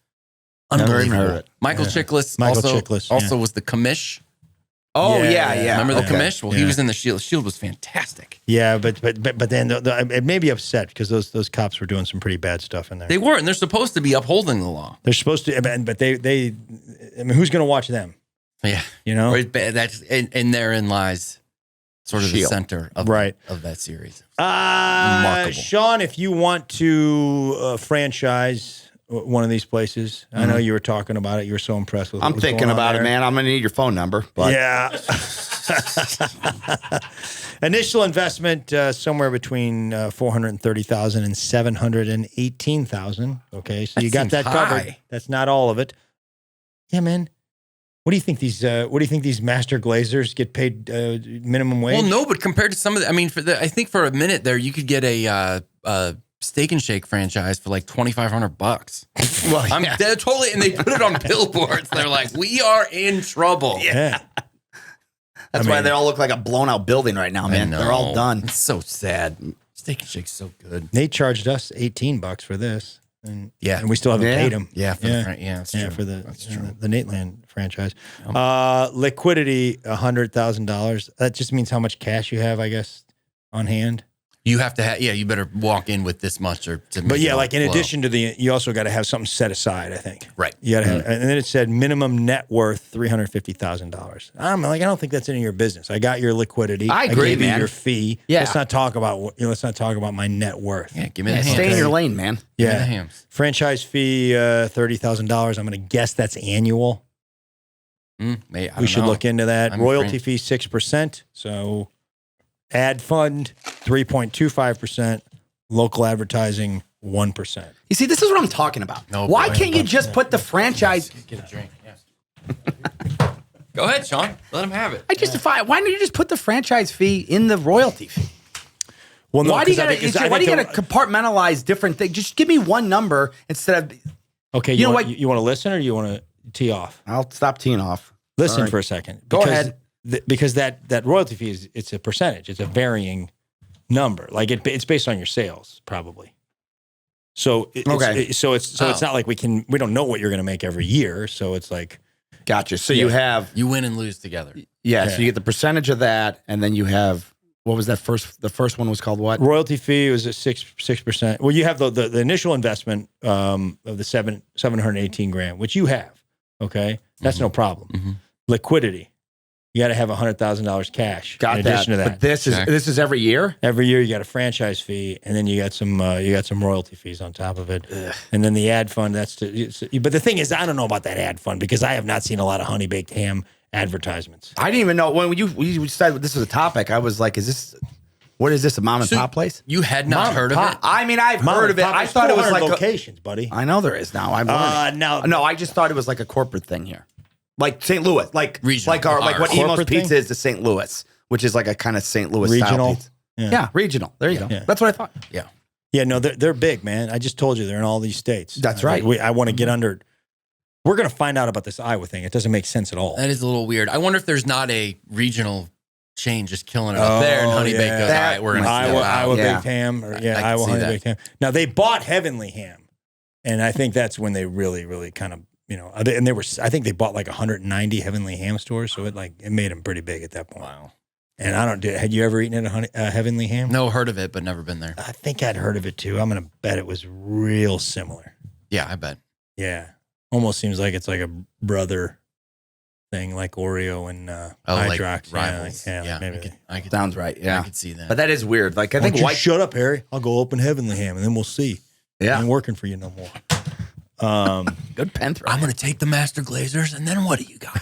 Never even heard it. Michael Chiklis Michael also, Chiklis, also was the commish. Oh, Yeah. yeah. Remember the Okay. commish? Well, he was in The Shield. The Shield was fantastic. Yeah, but then it made me upset because those cops were doing some pretty bad stuff in there. They were, and they're supposed to be upholding the law. They're supposed to, but they I mean, who's going to watch them? Yeah. You know? Or that's and therein lies sort of the Shield. center of Right. of that series. Remarkable. Sean, if you want to franchise one of these places, I know you were talking about it. You were so impressed with. I'm what was thinking going on about there. it, man. I'm going to need your phone number. But Yeah. Initial investment somewhere between 430,000 and 718,000. Okay, so you got seems that covered. high. That's not all of it. Yeah, man. What do you think these? What do you think these master glazers get paid minimum wage? Well, no, but compared to some of the, I mean, I think for a minute there, you could get a Steak and Shake franchise for like $2,500. well, I'm dead totally, and they put it on billboards. They're like, we are in trouble. Yeah. that's why they all look like a blown out building right now, man. I know. They're all done. It's so sad. Steak and Shake's so good. They charged us $18 for this, and Yeah. and we still haven't Yeah. paid them. Yeah, for that's Yeah, true. for That's true. the Nateland franchise. Liquidity, $100,000. That just means how much cash you have, I guess, on hand. You have to have, you better walk in with this much or to But make yeah, it like in flow. addition to you also got to have something set aside, I think. Right. You got to have, and then it said minimum net worth $350,000. I'm like, I don't think that's any of your business. I got your liquidity. I agree, gave you man. your fee. Yeah. Let's not talk about my net worth. Yeah, give me the Stay in hams. your lane, man. Give me the Yeah. hams. Franchise fee $30,000. I'm going to guess that's annual. I We don't should know. look into that. I'm Royalty afraid- fee 6%. So ad fund 3.25%. Local advertising 1%. You see, this is what I'm talking about. No, Why boy. can't you just put the franchise? Get a drink. Yes. Go ahead, Sean. Let him have it. Why don't you just put the franchise fee in the royalty fee? Well, no, Why do you 'cause I got think- 'cause to? I Why do you think got to compartmentalize different things? Just give me one number instead of. Okay, You know want, what? You want to listen or do you want to tee off? I'll stop teeing off. Listen Sorry. for a second. Go ahead. Because that royalty fee it's a percentage. It's a varying number. Like it's based on your sales, probably. So it's not like we don't know what you're going to make every year. So it's like Gotcha. So you have You win and lose together. So Yeah. you get the percentage of that, and then you have what was that first? The first one was called what? royalty fee was at 6%. Well, you have the initial investment of the 718 grand, which you have. Okay, that's no problem. Mhm. Liquidity, you got to have $100,000 cash. Got in that. addition to that, But this Check. is every year. every year you got a franchise fee, and then you got some royalty fees on top of it, and then the ad fund. But the thing is, I don't know about that ad fund because I have not seen a lot of honey baked ham advertisements. I didn't even know when we decided this was a topic. I was like, what is this, a mom and So pop place? You had not heard of it? I mean, I've heard of it. I thought it was like locations, buddy. I know there is now. I'm learning. No, I just thought it was like a corporate thing here, like St. Louis, like Regional. like what Emo's Corporate Pizza thing? is to St. Louis, which is like a kind of St. Louis Regional? style pizza. Yeah, regional. There you go. Yeah. That's what I thought. Yeah. Yeah, no, they're big, man. I just told you they're in all these states. That's right. I want to get under. We're going to find out about this Iowa thing. It doesn't make sense at all. That is a little weird. I wonder if there's not a regional chain just killing it up there, and Honey Baked goes, all right, we're going to Iowa Baked Ham, or Iowa Honey Baked Ham. Now they bought Heavenly Ham, and I think that's when they really, really kind of, and they were. I think they bought like 190 Heavenly Ham stores, so it made them pretty big at that point. Wow. And had you ever eaten at a Heavenly Ham? No, heard of it, but never been there. I think I'd heard of it too. I'm going to bet it was real similar. Yeah, I bet. Yeah. Almost seems like it's like a brother thing, like Oreo and Hydrox. Like rivals. Yeah, maybe. I could, sounds right. Yeah, I could see that. But that is weird. Like I think white. Shut up, Harry. I'll go open Heavenly Ham, and then we'll see. Yeah, I ain't working for you no more. Good pen throw. I'm going to take the Master Glazers, and then what do you got?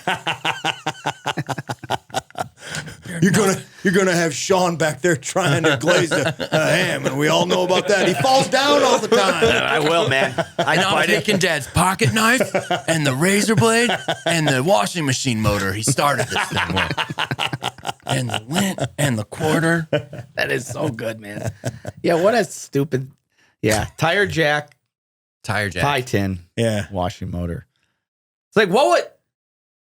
You're gonna have Sean back there trying to glaze a ham, and we all know about that. He falls down all the time. I will, man. I'm taking Dad's pocket knife and the razor blade and the washing machine motor he started this thing with, and the lint and the quarter. That is so good, man. Yeah, what a stupid. Yeah, tire jack, pie tin. Yeah, washing motor. It's like what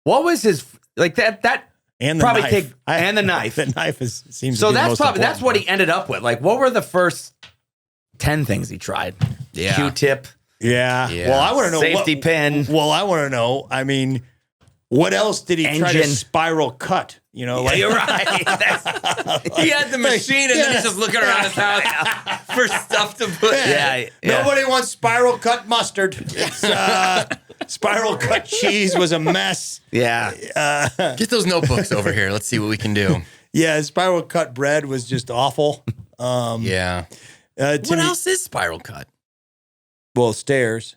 was his like that. And the probably knife. And the knife. The knife seems so to be that's the most probably important what he ended up with. Like, what were the first 10 things he tried? Yeah. Q-tip. Yeah. Well, I want to know safety pin. Well, I want to know. I mean, what else did he try to spiral cut? You're right. He had the machine, and then he's just looking around his house for stuff to put. Yeah. Nobody wants spiral cut mustard. It's, spiral cut cheese was a mess. Yeah. Get those notebooks over here. Let's see what we can do. Yeah, spiral cut bread was just awful. Yeah. What else is spiral cut? Well, stairs.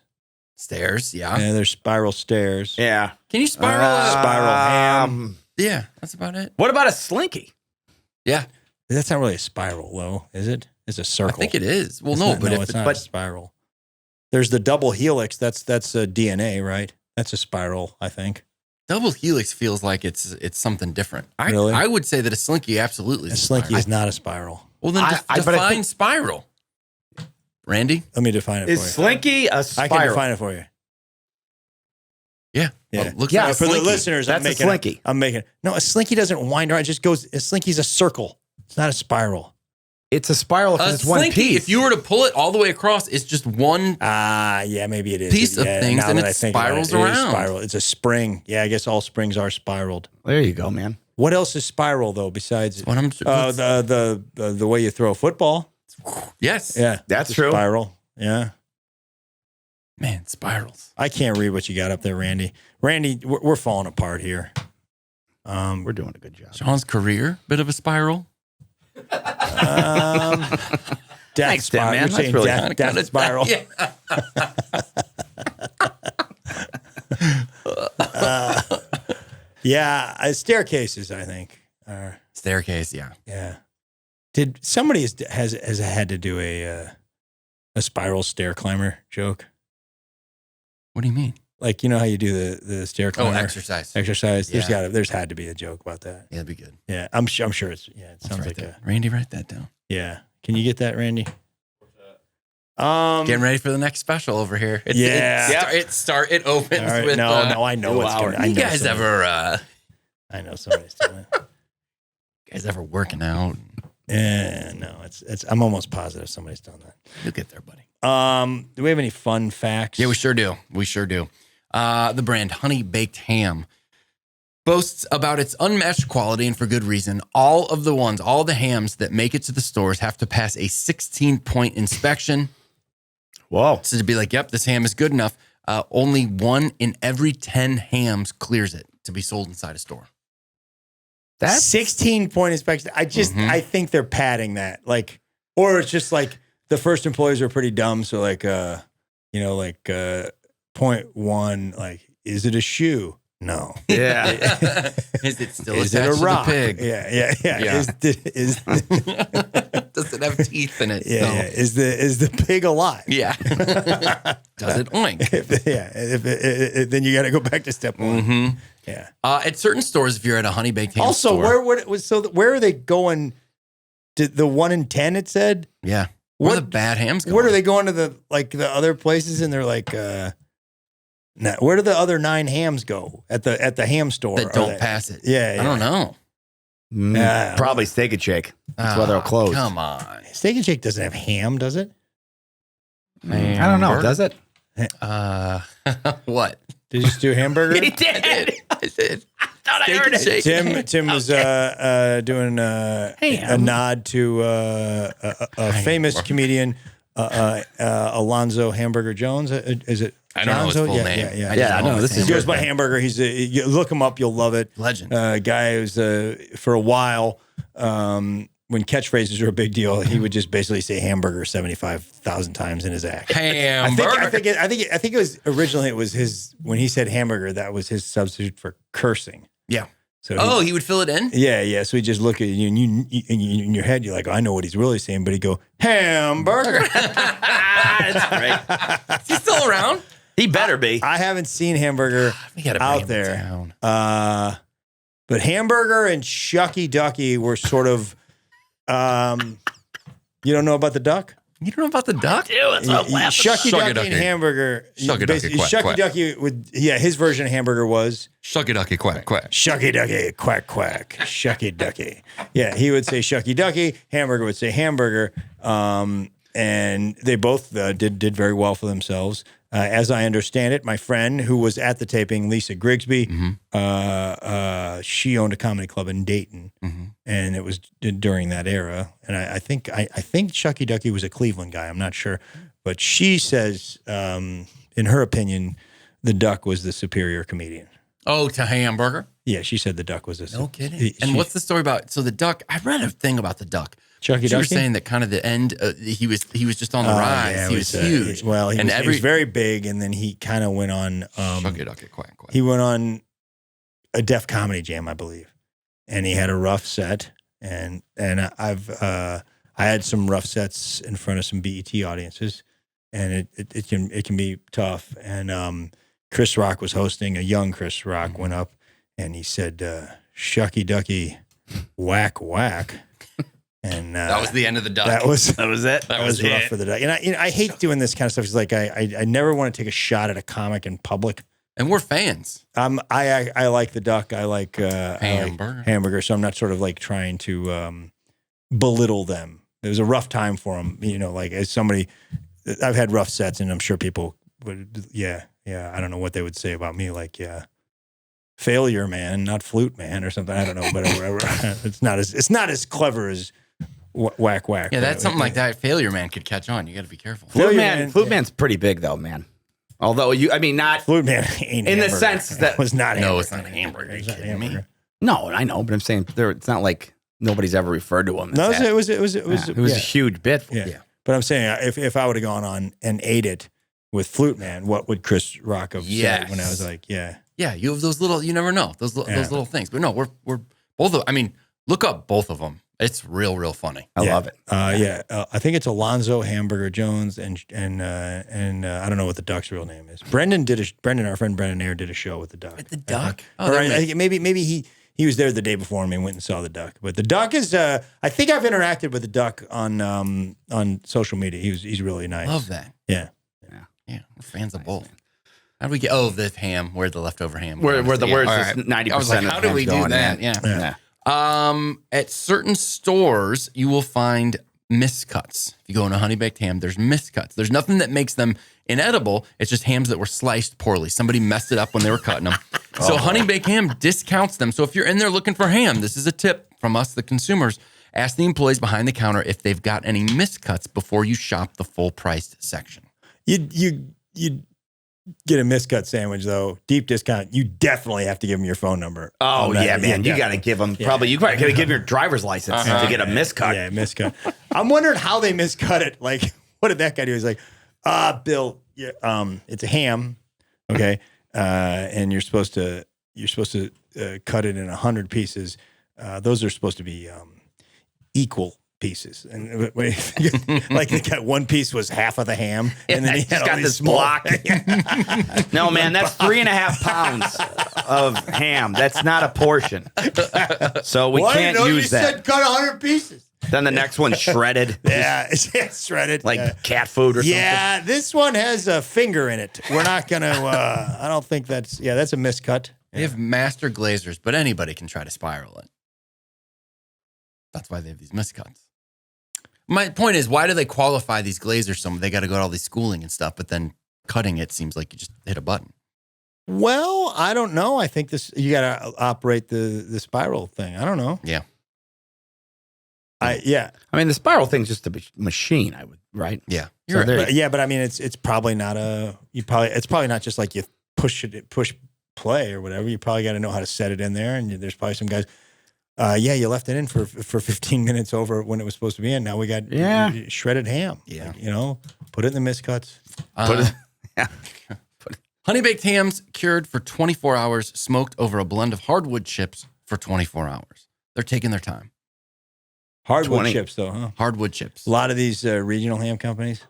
Stairs, yeah. Yeah, there's spiral stairs. Yeah. Can you spiral spiral ham? Yeah, that's about it. What about a slinky? Yeah. That's not really a spiral, though, is it? It's a circle. I think it is. Well, it's not a spiral. There's the double helix. That's a DNA, right? That's a spiral, I think. Double helix feels like it's something different. Really? I would say that a slinky absolutely is a slinky is not a spiral. Well, then define spiral. Randy? Let me define it for you. Is slinky a spiral? I can define it for you. Yeah. Yeah. Well, for the listeners, that's a slinky. No, a slinky doesn't wind around. It just goes, a slinky's a circle. It's not a spiral. It's a spiral because it's one piece. If you were to pull it all the way across, it's just one yeah, maybe it is. piece of things, and it spirals around. It's a spring. Yeah, I guess all springs are spiraled. There you go, man. What else is spiral, though, besides the way you throw a football? Yes. Yeah. That's true. Spiral. Yeah. Man, spirals. I can't read what you got up there, Randy. Randy, we're falling apart here. We're doing a good job. Sean's career, bit of a spiral. Death spiral. man. You're That's saying really death spiral. Yeah. Staircases, I think. Staircase, yeah. Yeah. Did somebody has had to do a spiral stair climber joke? What do you mean? Like, you know how you do the stair climber? Exercise. Yeah. There's had to be a joke about that. Yeah, that'd be good. Yeah, I'm sure it's, it sounds like that. Randy, write that down. Yeah. Can you get that, Randy? Getting ready for the next special over here. It opens with. No, I know what's going on. You guys ever? I know somebody's doing it. You guys ever working out? Yeah, no, it's. I'm almost positive somebody's done that. You'll get there, buddy. Do we have any fun facts? Yeah, we sure do. The brand Honey Baked Ham boasts about its unmatched quality, and for good reason. All the hams that make it to the stores have to pass a 16-point inspection. Whoa. So to be like, yep, this ham is good enough. Only 1 in every 10 hams clears it to be sold inside a store. That's 16-point inspection. I think they're padding that. Or it's just like the first employees are pretty dumb. So 0.1, is it a shoe? No. Yeah. Is it still is it attached a rock? to the pig? Yeah. Does it have teeth in it? Yeah. Is the pig alive? Yeah. Does it oink? Then you got to go back to step 1. Mm-hmm. Yeah. At certain stores, if you're at a Honey Baked Ham also, store, where are they going? To the 1 in 10? It said. Yeah. Where are the bad hams going? Where are they going to the other places? And they're like, Now, where do the other 9 hams go at the ham store? That don't pass it. Yeah, I don't know. Probably Steak and Shake. That's why they're closed. Come on. Steak and Shake doesn't have ham, does it? I don't know. Does it? What? Did you just do hamburger? He did. I did. I thought I heard it. Tim was doing a nod to a famous comedian, Alonzo Hamburger Jones. Is it? I don't know his full name. Yeah. I know. This is He goes by Hamburger. He's you look him up, you'll love it. Legend. Guy who's for a while. When catchphrases were a big deal, he would just basically say hamburger 75,000 times in his act. Hamburger. I think it was originally it was his when he said hamburger, that was his substitute for cursing. Yeah. So he would fill it in? Yeah. So he just look at you and you in your head, you're like, oh, I know what he's really saying, but he'd go, hamburger. That's great. Is he still around? He better be. I haven't seen hamburger We gotta bring out him there. down. But hamburger and Shucky Ducky were sort of you don't know about the duck? You don't know about the duck? Dude, it's a laugh. Shucky Ducky and hamburger. Shucky Ducky, quack, Shucky quack. Ducky would his version of hamburger was Shucky ducky quack quack. Shucky Ducky quack quack. Shucky Ducky. Yeah, he would say Shucky Ducky. Hamburger would say hamburger. And they both did very well for themselves. As I understand it, my friend who was at the taping, Lisa Grigsby, she owned a comedy club in Dayton, and it was during that era. And I think Shucky Ducky was a Cleveland guy. I'm not sure, but she says, in her opinion, the Duck was the superior comedian. Oh, to hamburger? Yeah, she said the Duck was a. No kidding. And what's the story about? So the duck. I read a thing about the duck. Shucky You Ducky? were saying that kind of the end. He was just on the rise. Yeah, he was huge. He was very big, and then he kind of went on. Shucky ducky quack quack. He went on a Def Comedy Jam, I believe, and he had a rough set. And I had some rough sets in front of some BET audiences, and it can be tough. And Chris Rock was hosting. A young Chris Rock went up, and he said, "Shucky Ducky, whack whack." And that was the end of the duck. That was it. That was rough for the duck. And I hate doing this kind of stuff. It's like I never want to take a shot at a comic in public. And we're fans. I like the duck. I like Hamburger. So I'm not sort of like trying to belittle them. It was a rough time for them. You know, like as somebody, I've had rough sets, and I'm sure people would. Yeah. I don't know what they would say about me. Like, failure man, not flute man, or something. I don't know, but whatever. It's not as clever as. Whack whack. Yeah, that's something like that. Failure man could catch on. You got to be careful. Flute Man's pretty big though, man. Although not Flute Man ain't in hamburger. the sense that was not. No, hamburger. it's not hamburger. Are you kidding me? No, I know, but I'm saying it's not like nobody's ever referred to him. No, as that. it was a huge bit. Yeah. But I'm saying if I would have gone on and ate it with Flute Man, what would Chris Rock have said when I was like, yeah, you have those little. You never know those little things. But no, we're both of. I mean, look up both of them. It's real funny. I love it. I think it's Alonzo Hamburger Jones and I don't know what the duck's real name is. Our friend Brendan Ayer did a show with the duck. With the duck? Maybe he was there the day before me and went and saw the duck. But the duck is I think I've interacted with the duck on social media. He's really nice. Love that. Yeah. We're fans of both. How do we get? Oh, the ham. Where's the leftover ham? Where's this 90%? I was like, how do we do that? Yeah. At certain stores, you will find miscuts. If you go into Honey Baked Ham, there's miscuts. There's nothing that makes them inedible. It's just hams that were sliced poorly. Somebody messed it up when they were cutting them. So Honey Baked Ham discounts them. So if you're in there looking for ham, this is a tip from us, the consumers. Ask the employees behind the counter if they've got any miscuts before you shop the full-priced section. You get a miscut sandwich though, deep discount. You definitely have to give them your phone number. Oh yeah, man, you got to give them. Probably you probably got to give your driver's license to get a miscut. Yeah, miscut. I'm wondering how they miscut it. Like, what did that guy do? He's like, Bill, it's a ham, okay, and you're supposed to cut it in 100 pieces. Those are supposed to be equal pieces, and like that one piece was half of the ham, and then he had got this block. No, man, that's 3.5 pounds of ham. That's not a portion, so we can't use you that. Said cut 100 pieces. Then the next one's shredded. Yeah, it's shredded. Like cat food or something. Yeah, this one has a finger in it. We're not going to, I don't think that's a miscut. They have master glazers, but anybody can try to spiral it. That's why they have these miscuts. My point is, why do they qualify these glazers? They got to go to all these schooling and stuff, but then cutting it seems like you just hit a button. Well, I don't know. I think you got to operate the spiral thing. I don't know. Yeah. I mean, the spiral thing's just a machine, right? Yeah. So but I mean, it's probably not it's probably not just like you push play or whatever. You probably got to know how to set it in there. And there's probably some guys, you left it in for 15 minutes over when it was supposed to be in. Now we got shredded ham. Yeah. Like, put it in the miscuts. Honey baked hams cured for 24 hours, smoked over a blend of hardwood chips for 24 hours. They're taking their time. Hardwood chips, though, huh? Hardwood chips. A lot of these regional ham companies,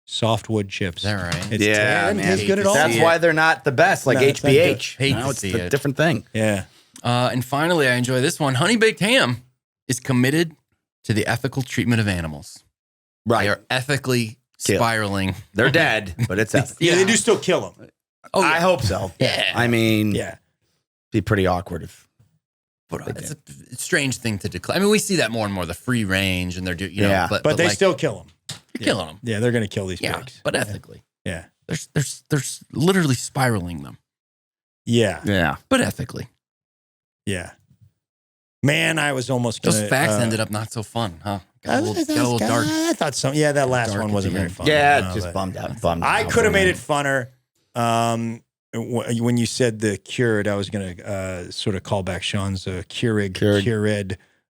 softwood chips. Is that right? It tastes good at all. That's why they're not the best, like HBH. Hate to see it's a it. different thing. Yeah. And finally, I enjoy this one. Honey baked ham is committed to the ethical treatment of animals. Right. They are ethically spiraling. They're dead, but it's ethical. Yeah, they do still kill them. Oh, yeah. I hope so. Yeah. I mean, Yeah. be pretty awkward if. But it's a strange thing to declare. I mean, we see that more and more, the free range, and they're Yeah. But they still kill them. You're killing them. Yeah, they're going to kill these Yeah, pigs. but ethically. Yeah. They're literally spiraling them, Yeah. Yeah. but ethically. Yeah. Man, I was almost going to... Those facts ended up not so fun, huh? Got a little dark. I thought so. Yeah, that last Dark one at wasn't the very end. fun. Yeah, it just bummed out. I could have made it funner. When you said the cured, I was going to sort of call back Sean's cured. Yeah.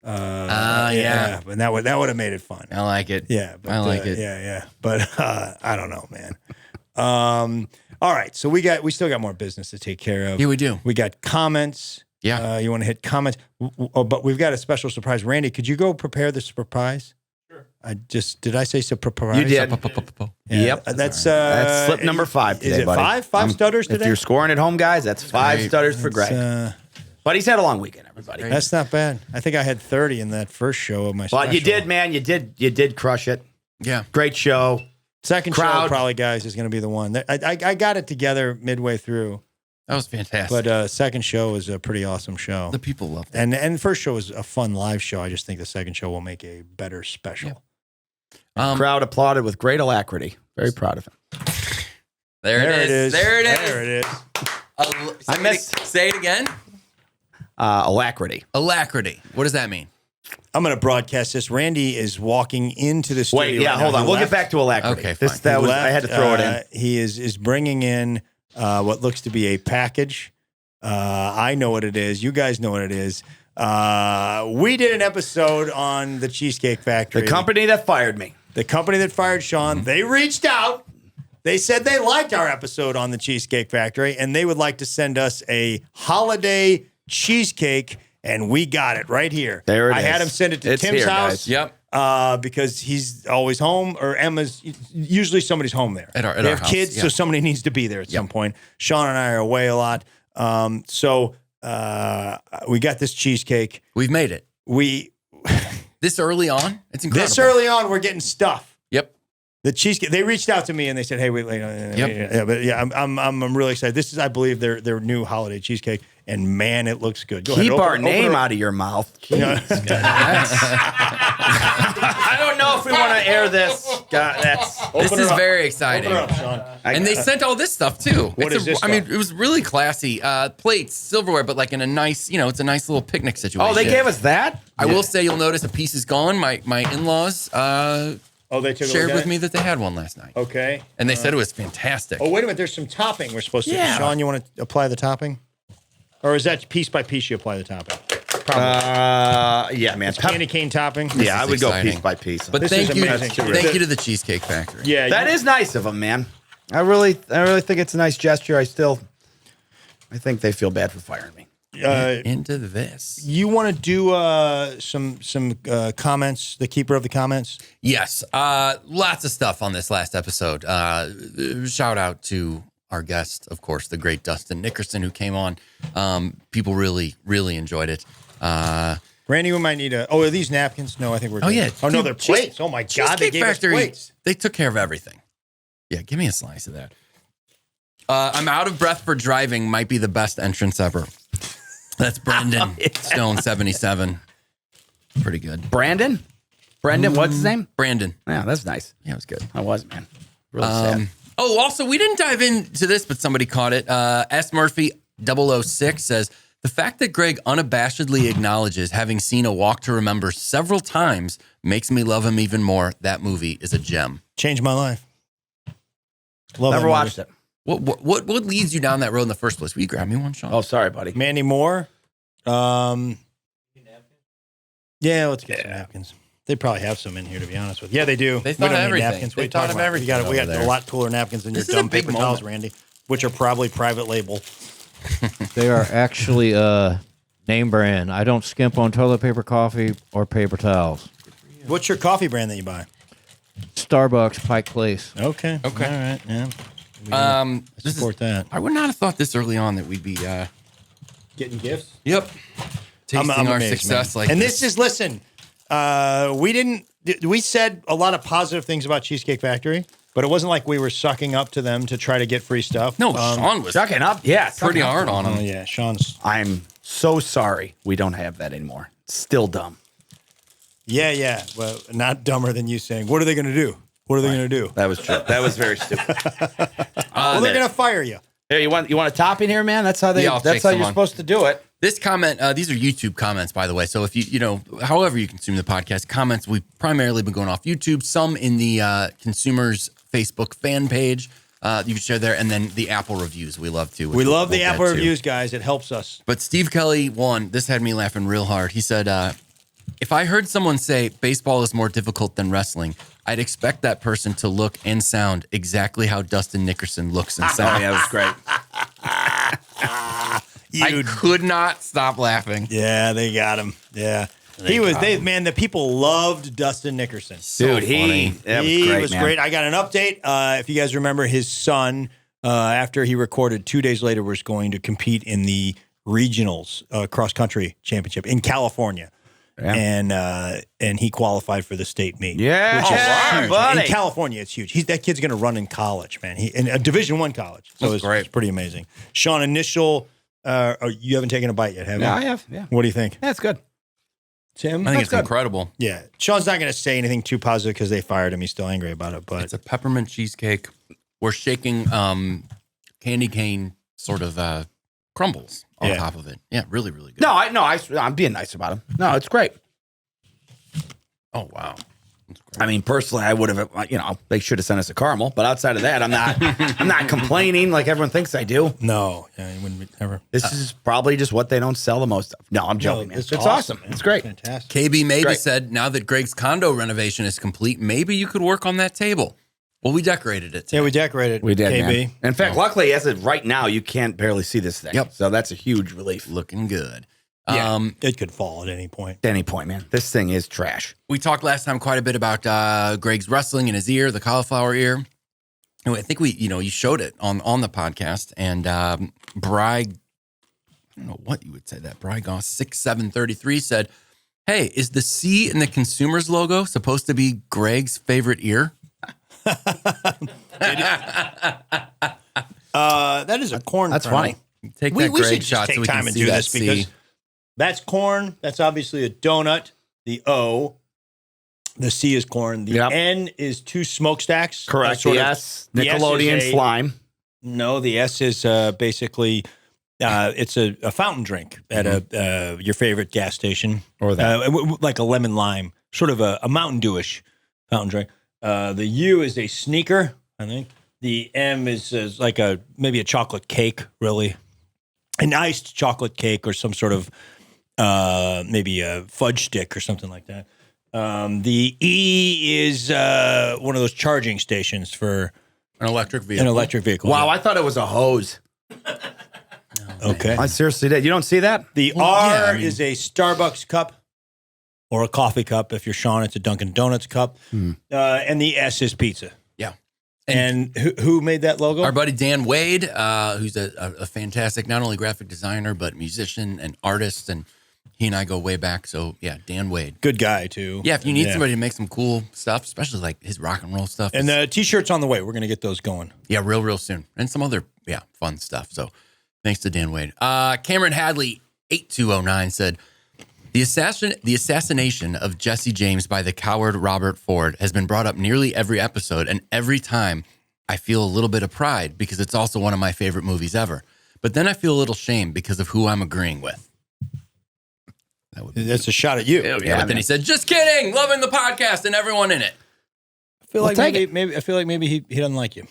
And that would have made it fun. I like it. Yeah. But, I like it. Yeah. But I don't know, man. All right. So we still got more business to take care of. Yeah, we do. We got comments. Yeah. You want to hit comments? But we've got a special surprise. Randy, could you go prepare the surprise? Sure. Did I say surprise? You did. Yeah. Yep. That's slip number 5 today, is it buddy. five stutters today? If you're scoring at home, guys, that's 5 great. stutters for Greg. But he's had a long weekend, everybody. That's not bad. I think I had 30 in that first show of my special. But you did, man. You did crush it. Yeah. Great show. Second Crowd. show, probably, guys, is going to be the one. I got it together midway through, That was fantastic. but second show was a pretty awesome show. The people loved it. And first show was a fun live show. I just think the second show will make a better special. Crowd applauded with great alacrity. Very proud of him. There it is. There it is. There it is. Say it again. Alacrity. Alacrity. What does that mean? I'm going to broadcast this. Randy is walking into the studio. Wait, yeah, right now. hold on. He We'll left. get back to alacrity. Okay, This, fine. that was, Left, I had to throw it in. He is bringing in what looks to be a package. I know what it is. You guys know what it is. We did an episode on the Cheesecake Factory. The company that fired me. The company that fired Sean. They reached out. They said they liked our episode on the Cheesecake Factory, and they would like to send us a holiday cheesecake, and we got it right here. There it I is. had him send it to It's Tim's here, house. guys. Yep. Because he's always home, or Emma's. Usually somebody's home there. At our they have house, kids, yeah. so somebody needs to be there at some point. Sean and I are away a lot, so we got this cheesecake. We've made it. This early on? It's incredible. This early on, we're getting stuff. Yep. The cheesecake. They reached out to me and they said, "Hey, wait, I'm really excited. This is, I believe, their new holiday cheesecake, and man, it looks good. Go Keep ahead, our open name it. out of your mouth. I don't know if we want to air this. God, This is very Open exciting. it up, Sean. And they sent all this stuff too. What is this I mean, stuff? it was really classy. Plates, silverware, but like in a nice, it's a nice little picnic situation. Oh, they gave us that? I will say, you'll notice a piece is gone. My in-laws They took shared with me that they had one last night, Okay. and they said it was fantastic. Oh, wait a minute. There's some topping we're supposed to. Yeah. Sean, you want to apply the topping, or is that piece by piece you apply the topping? Yeah, man. Candy cane topping. Yeah, I is would go exciting. piece by piece. But This thank is you, amazing. thank you to the Cheesecake Factory. Yeah, that is nice of them, man. I really think it's a nice gesture. I think they feel bad for firing me. Into this. You want to do some comments? The keeper of the comments. Yes, lots of stuff on this last episode. Shout out to our guest, of course, the great Dustin Nickerson, who came on. People really, really enjoyed it. Randy, we might need are these napkins? No, I think we're good. Oh, yeah. Oh, no, Dude, they're plates. Oh, my God. They Cheesecake gave us Factory, plates. they took care of everything. Yeah, give me a slice of that. I'm out of breath for driving might be the best entrance ever. That's Brendan Stone 77. Pretty good. Brendan, what's his name? Brandon. Yeah, that's nice. Yeah, it was good. I was, man. Really sad. Oh, also, we didn't dive into this, but somebody caught it. S. Murphy 006 says, the fact that Greg unabashedly acknowledges having seen A Walk to Remember several times makes me love him even more. That movie is a gem. Changed my life. Love Never that watched movie. it. What leads you down that road in the first place? Will you grab me one, Sean? Oh, sorry, buddy. Mandy Moore. Yeah, let's get some napkins. They probably have some in here, to be honest with you. Yeah, they do. They thought we don't of need everything. napkins. They What are you thought talking of about? everything We got over a there. lot cooler napkins than your This is a dumb big paper towels, moment. Randy, which are probably private label. They are actually name brand. I don't skimp on toilet paper, coffee, or paper towels. What's your coffee brand that you buy? Starbucks, Pike Place. Okay. Okay. All right. Yeah. I Support that. I would not have thought this early on that we'd be, Getting gifts? tasting I'm our amazed, success man. like and this. this is, listen, we said a lot of positive things about Cheesecake Factory, but it wasn't like we were sucking up to them to try to get free stuff. No, Sean was Sucking up? Yeah. pretty sucking up. hard on Oh, him. yeah. Sean's. I'm so sorry we don't have that anymore. Still dumb. Yeah. Well, not dumber than you saying, what are they going to do? What are they going to do? That was true. That was very stupid. Well, they're going to fire you. Here, you want a topping here, man? That's how they. Yeah, I'll that's take how some you're on. supposed to do it. This comment, these are YouTube comments, by the way. So if however you consume the podcast, comments, we've primarily been going off YouTube, some in the consumers Facebook fan page. You can share there, and then the Apple reviews. We love to. We love the we'll Apple get to. reviews, guys. It helps us. But Steve Kelly this had me laughing real hard. He said, if I heard someone say baseball is more difficult than wrestling, I'd expect that person to look and sound exactly how Dustin Nickerson looks and Oh, sounds. yeah, that was great. I could not stop laughing. Yeah, they got him. Yeah. The people loved Dustin Nickerson. Dude, funny. He was great. I got an update. If you guys remember, his son, after he recorded 2 days later, was going to compete in the regionals cross country championship in California. Yeah. And he qualified for the state meet. Yeah, which is huge. buddy. In California, it's huge. That kid's going to run in college, man. In a Division I college. So it's pretty amazing. Sean, you haven't taken a bite yet, have you? Yeah, I have. Yeah. What do you think? That's good. Tim? I think That's it's good. incredible. Yeah. Sean's not going to say anything too positive because they fired him. He's still angry about it. But It's a peppermint cheesecake. We're shaking candy cane sort of crumbles on top of it. Yeah, really, really good. No, I'm being nice about him. No, it's great. Oh, wow. I mean, personally, I would have, they should have sent us a caramel. But outside of that, I'm not complaining like everyone thinks I do. no, yeah, he wouldn't be ever. This is probably just what they don't sell the most of. No, I'm joking, man. It's awesome. man. It's great. Fantastic. KB maybe Great. said, now that Greg's condo renovation is complete, maybe you could work on that table. Well, we decorated it today. Yeah, we decorated. We did, KB. man. In fact, luckily, as of right now, you can't barely see this thing. Yep. So that's a huge relief. Looking good. Yeah, it could fall at any point. At any point, man. This thing is trash. We talked last time quite a bit about Greg's wrestling in his ear, the cauliflower ear. And I think you showed it on the podcast. And Bry, I don't know what you would say that. Bry Goss 6733 said, hey, is the C in the consumer's logo supposed to be Greg's favorite ear? That is a corn. That's kernel. funny. Take We that Greg should just shot take so we time can and see do that this because C. that's corn. That's obviously a donut. The O. The C is corn. The Yep. N is two smokestacks. Correct. Sort The of- S, the S is Nickelodeon a- slime. No, the S is basically it's a fountain drink at your favorite gas station, Or that. like a lemon lime, sort of a Mountain Dewish fountain drink. The U is a sneaker, I think. The M is like maybe a chocolate cake, really, an iced chocolate cake or some sort of maybe a fudge stick or something like that. The E is one of those charging stations for An electric vehicle. an electric vehicle. Wow, I thought it was a hose. Okay. I seriously did. You don't see that? The Well, R yeah, I mean- is a Starbucks cup or a coffee cup. If you're Sean, it's a Dunkin' Donuts cup. And the S is pizza. Yeah. And who made that logo? Our buddy Dan Wade, who's a fantastic, not only graphic designer, but musician and artist. And He and I go way back. So yeah, Dan Wade. Good guy too. Yeah, if you need somebody to make some cool stuff, especially like his rock and roll stuff. And the t-shirts on the way. We're gonna get those going. Yeah, real soon. And some other fun stuff. So thanks to Dan Wade. Cameron Hadley 8209 said, The assassination of Jesse James by the coward Robert Ford has been brought up nearly every episode, and every time I feel a little bit of pride because it's also one of my favorite movies ever. But then I feel a little shame because of who I'm agreeing with. That's a shot at you. Yeah, but then he said, "Just kidding, loving the podcast and everyone in it." I feel like maybe he doesn't like you.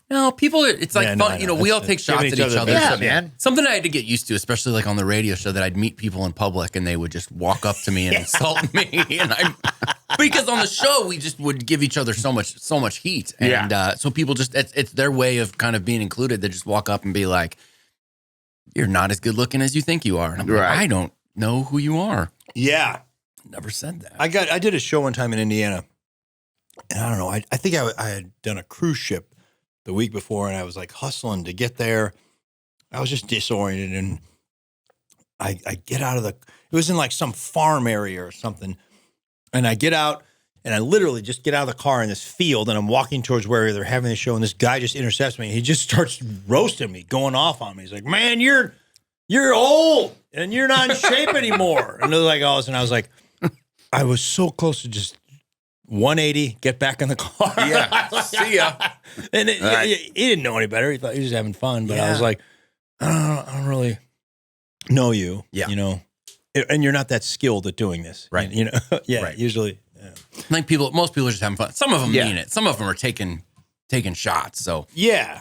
No, people, it's like fun. No, You know, we all take shots at each other. Yeah, man. Something I had to get used to, especially like on the radio show, that I'd meet people in public and they would just walk up to me and insult me. And because on the show, we just would give each other so much heat. And so people just, it's their way of kind of being included. They just walk up and be like, "You're not as good looking as you think you are." And I'm like, I don't know who you are. Yeah. Never said that. I did a show one time in Indiana. And I don't know, I think I had done a cruise ship the week before, and I was like hustling to get there. I was just disoriented, and I get out of it was in like some farm area or something. And I get out, and I literally just get out of the car in this field, and I'm walking towards where they're having the show, and this guy just intercepts me. And he just starts roasting me, going off on me. He's like, "Man, you're old, and you're not in shape anymore." And they're like, "Oh," and I was like, I was so close to just 180, get back in the car. Yeah, see ya. And he didn't know any better. He thought he was having fun. But I was like, I don't really know you. Yeah. You know, and you're not that skilled at doing this. Right. You know, Right. Usually. I think most people are just having fun. Some of them mean it. Some of them are taking shots. So Yeah.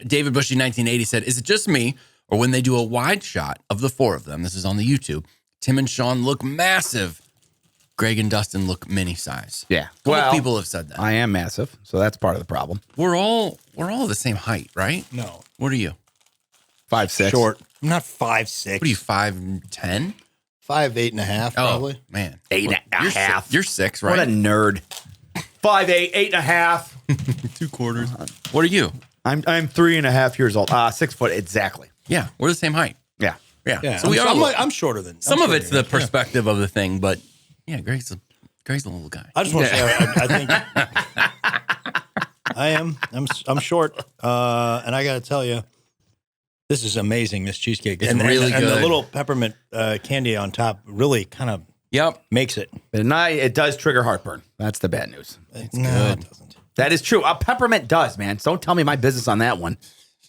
David Bushy 1980 said, "Is it just me, or when they do a wide shot of the four of them, this is on the YouTube, Tim and Sean look massive, Greg and Dustin look mini size?" Yeah. Well, people have said that. I am massive, so that's part of the problem. We're all the same height, right? No. What are you? 5'6". Short. I'm not 5'6". What are you, 5'10"? 5'8.5", probably. Oh, man. 8.5. You're 6, What right? a nerd. 5'8", 8.5. 2 quarters. What are you? I'm 3.5 years old. 6 foot exactly. Yeah, we're the same height. Yeah. Yeah. So I'm shorter than Some of it's the perspective of the thing, but yeah, Greg's a little guy. I just want to say, I think I am. I'm short, and I got to tell you, this is amazing. This cheesecake, It's really and the good. little peppermint candy on top really kind of makes it. And it does trigger heartburn. That's the bad news. It's good. It doesn't. That is true. Peppermint does, man. So don't tell me my business on that one.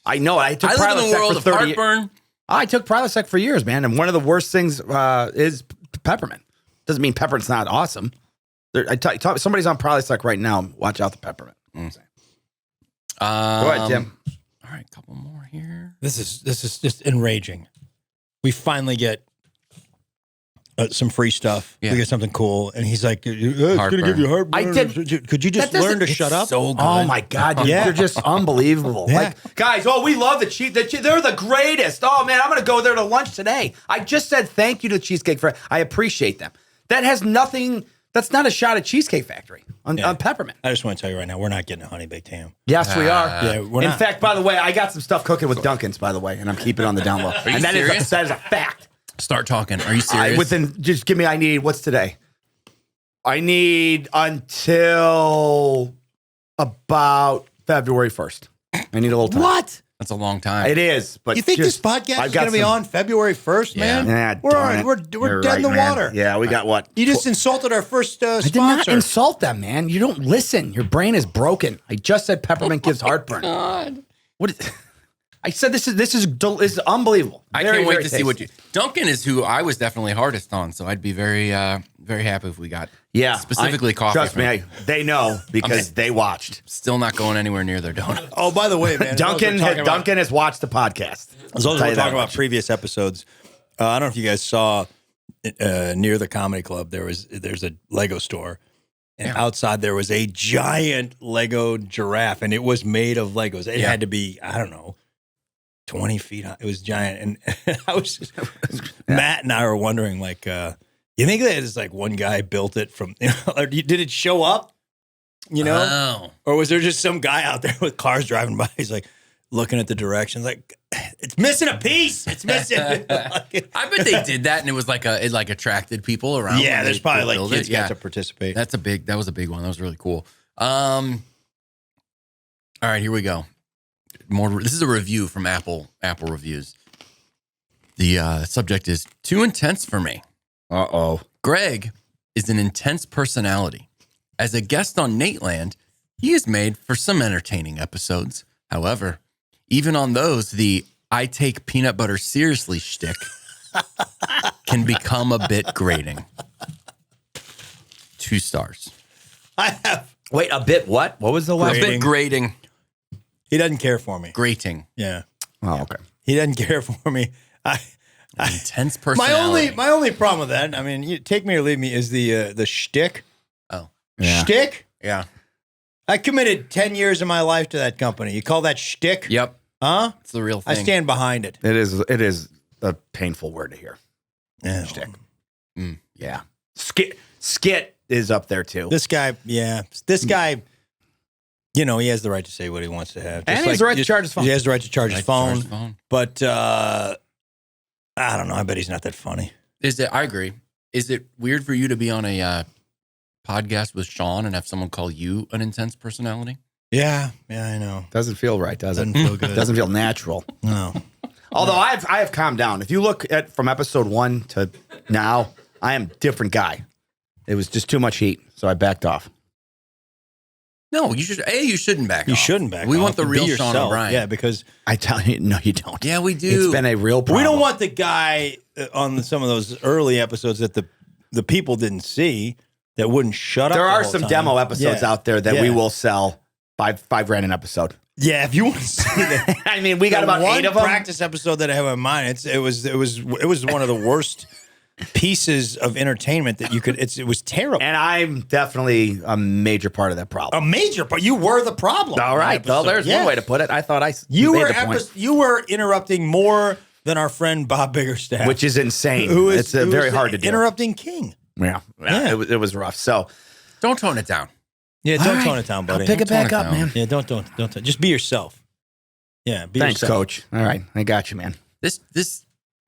I know. I took I live in the Prilosec world for of 30 heartburn. I took Prilosec for years, man. And one of the worst things is peppermint. Doesn't mean peppermint's not awesome. Somebody's on Prilosec right now. Watch out the peppermint. Go ahead, Tim. All right, couple more here. This is just enraging. We finally get some free stuff. Yeah. We get something cool, and he's like, "It's going to give you heartburn." I did- Could you just learn to shut up? So good. Oh my God, Yeah. they're just unbelievable. Yeah. Like, guys, we love the cheese. They're the greatest. Oh man, I'm gonna go there to lunch today. I just said thank you to Cheesecake Factory. I appreciate them. That has nothing. That's not a shot at Cheesecake Factory on peppermint. I just want to tell you right now, we're not getting a honey baked ham. Yes, we are. Yeah, we're In not. fact, by the way, I got some stuff cooking with Dunkin's, by the way, and I'm keeping it on the down low. you And that serious? is a fact. Start talking. Are you serious? I need, what's today? I need until about February 1st. I need a little time. What? That's a long time. It is, but You think this just- podcast I've is got going to be some- on February 1st, man? Yeah, we're darn it. we're You're dead in the right, man. water. Yeah, we got what? You just insulted our first I sponsor. did not insult them, man. You don't listen. Your brain is broken. I just said peppermint gives heartburn. God. What? I said this is unbelievable. I Very, can't wait very to see what tasty. you. Duncan is who I was definitely hardest on, so I'd be very, very happy if we got. Yeah, specifically coffee. Trust from me, him. they know because they watched. Still not going anywhere near their donut. Oh, by the way, man. Duncan has watched the podcast. As long as Tell we're you that talking about much. previous episodes, I don't know if you guys saw near the comedy club, there's a Lego store. And outside there was a giant Lego giraffe, and it was made of Legos. It had to be, I don't know, 20 feet high. It was giant. And I was just, Matt and I were wondering, like, you think that is like one guy built it from, or did it show up, Oh. or was there just some guy out there with cars driving by? He's like, looking at the directions, like it's missing a piece. It's missing. I bet they did that, and it was like it like attracted people around. Yeah, there's probably like kids yeah. got to participate. That was a big one. That was really cool. All right, here we go. This is a review from Apple Reviews. The subject is too intense for me. Uh-oh. Greg is an intense personality. As a guest on Nateland, he is made for some entertaining episodes. However, even on those, the I take peanut butter seriously shtick can become a bit grating. 2 stars. I have. Wait, a bit what? What was the last? A bit grating. He doesn't care for me. Grating. Yeah. Oh, okay. He doesn't care for me. Intense personality. My only problem with that, I mean, you take me or leave me, is the shtick. Oh. Yeah. Shtick? Yeah. I committed 10 years of my life to that company. You call that shtick? Yep. Huh? It's the real thing. I stand behind it. It is a painful word to hear. Yeah. Shtick. Yeah. Skit is up there too. This guy, This guy, he has the right to say what he wants to have. And he has the right to charge his phone. He has the right to charge his phone. Charge the phone. But I don't know. I bet he's not that funny. I agree. Is it weird for you to be on a podcast with Sean and have someone call you an intense personality? Yeah, I know. Doesn't feel right, does it? Doesn't feel good. Doesn't feel natural. No. Although I have calmed down. If you look at from episode 1 to now, I am a different guy. It was just too much heat, so I backed off. No, you shouldn't back off. You shouldn't back off. We want the Be real yourself. Sean O'Brien. Yeah, because I tell you, no, you don't. Yeah, we do. It's been a real problem. we don't want the guy on some of those early episodes that the people didn't see that wouldn't shut up. There the are whole some time. demo episodes out there that we Yeah. will sell $5,000 an episode. Yeah, if you want to see that. I mean, we got The about one 8 of them. practice episode that I have in mind. It was one of the worst pieces of entertainment that you could. It was terrible. And I'm definitely a major part of that problem. A major part. You were the problem. All right. in that Well, there's episode. one way to put it. I thought You made were the point, you were interrupting more than our friend Bob Biggerstaff, which is insane. who is it's who very is hard the to do. interrupting king. Yeah. It was rough. So Don't tone it down. Yeah, All don't right. tone it down, buddy. I'll pick it back Tone it up, down. man. Yeah, don't. Just be yourself. Yeah, be Thanks, yourself. Coach. All right, I got you, man. This is